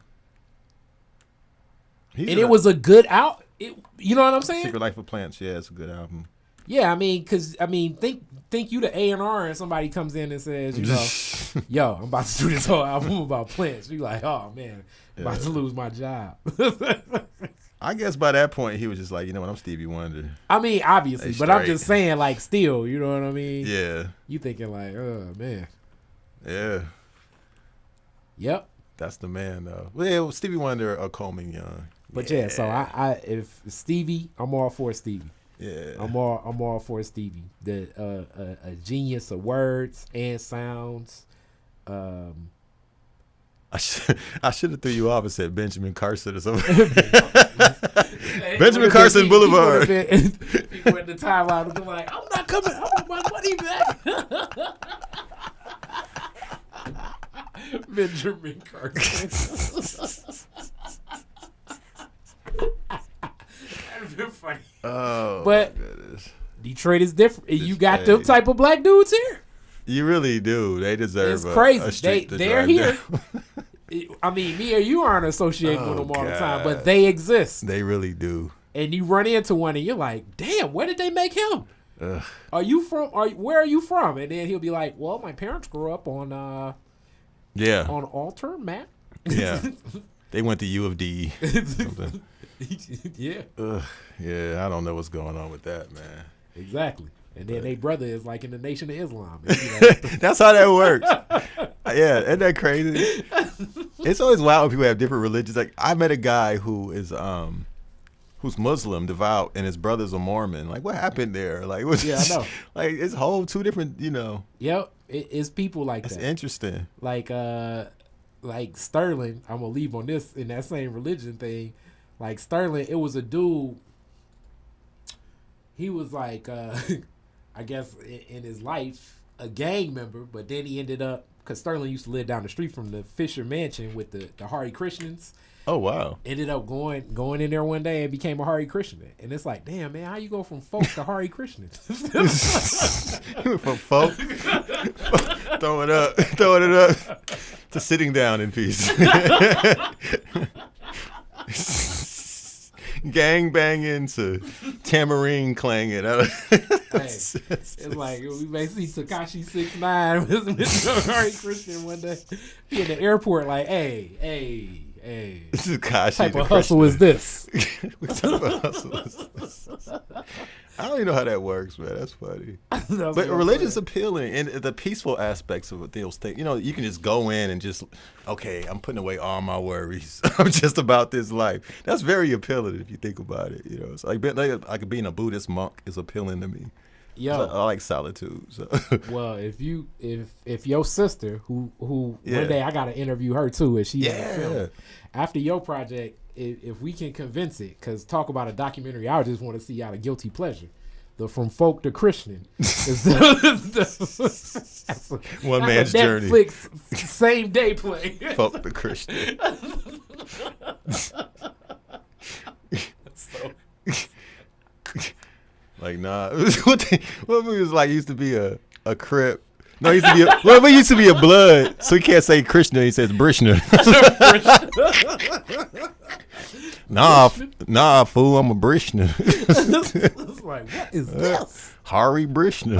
S2: It was a good album. You know what I'm saying?
S3: Secret Life of Plants. Yeah, it's a good album.
S2: Yeah, think you the A&R and somebody comes in and says, yo, I'm about to do this whole album about plants. You like, oh man, I'm about to lose my job.
S3: I guess by that point he was just like, I'm Stevie Wonder.
S2: Obviously, but I'm just saying, like, still, you know what I mean?
S3: Yeah.
S2: You thinking like, oh man.
S3: Yeah.
S2: Yep.
S3: That's the man, though. Well, Stevie Wonder or Coleman Young.
S2: But so if Stevie, I'm all for Stevie.
S3: Yeah.
S2: I'm all for Stevie. A genius of words and sounds.
S3: I should have threw you off and said Benjamin Carson or something. Benjamin Carson Boulevard.
S2: People in the timeline would be like, I'm not coming. I want my money back. Benjamin Carson. That'd been funny.
S3: Oh,
S2: but
S3: my goodness.
S2: Detroit is different. You got them type of black dudes here.
S3: You really do. They deserve.
S2: It's crazy.
S3: A street
S2: They're here. Me or you aren't associated with them all the time, but they exist.
S3: They really do.
S2: And you run into one, and you're like, "Damn, where did they make him?
S3: Ugh.
S2: Are you from? Where are you from?" And then he'll be like, "Well, my parents grew up on on Alter, Matt.
S3: Yeah, they went to U of D.
S2: Yeah.
S3: Ugh. Yeah, I don't know what's going on with that, man.
S2: Exactly. And then their brother is like in the Nation of Islam.
S3: That's how that works. Yeah, isn't that crazy? It's always wild when people have different religions. Like, I met a guy who's Muslim, devout, and his brother's a Mormon. Like, what happened there? Like,
S2: I know.
S3: Like, it's whole two different,
S2: Yep, it's people like that.
S3: That's interesting.
S2: Like Sterling, I'm gonna leave on this in that same religion thing. Like Sterling, it was a dude. He was like, I guess in his life, a gang member, but then he ended up, because Sterling used to live down the street from the Fisher Mansion with the Hare Krishnas. Oh, wow. Ended up going in there one day and became a Hare Krishna. And it's like, damn, man, how you go from folk to Hare Krishnas?
S3: From folk? Throwing it up to sitting down in peace. Gang banging to tambourine clanging.
S2: It's like we may see Tekashi 6ix9ine with Hare Krishna one day. He in the airport like, hey, hey,
S3: Gosh,
S2: what type of hustle is this?
S3: What type of hustle is this? I don't even know how that works, man. That's funny. But religion's appealing, and the peaceful aspects of those things. You know, you can just go in and just, okay, I'm putting away all my worries. I'm just about this life. That's very appealing if you think about it. You know, it's like being a Buddhist monk is appealing to me.
S2: Yo,
S3: I like solitude. So.
S2: Well, if your sister, who one day I gotta interview her too, if she after your project, if we can convince it, because talk about a documentary, I just want to see out of guilty pleasure. The From Folk to Christian.
S3: One man's journey.
S2: Netflix same day play.
S3: Folk to Christian. Like, nah. What movie was like? Used to be a Crip. No, he used to be a Blood. So he can't say Krishna. He says Brishna. Nah, fool. I'm a Brishna.
S2: It's like, what is this?
S3: Khary Brishna.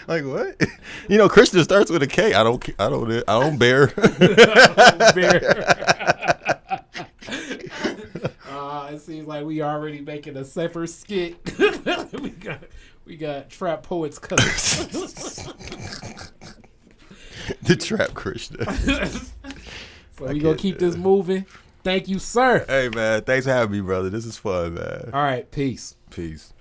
S3: Like, what? You know, Krishna starts with a K. I don't bear.
S2: It seems like we already making a separate skit. we got trap poets cousins.
S3: The trap Krishna.
S2: So we gonna keep this moving. Thank you, sir.
S3: Hey man, thanks for having me, brother. This is fun, man.
S2: All right, peace.
S3: Peace.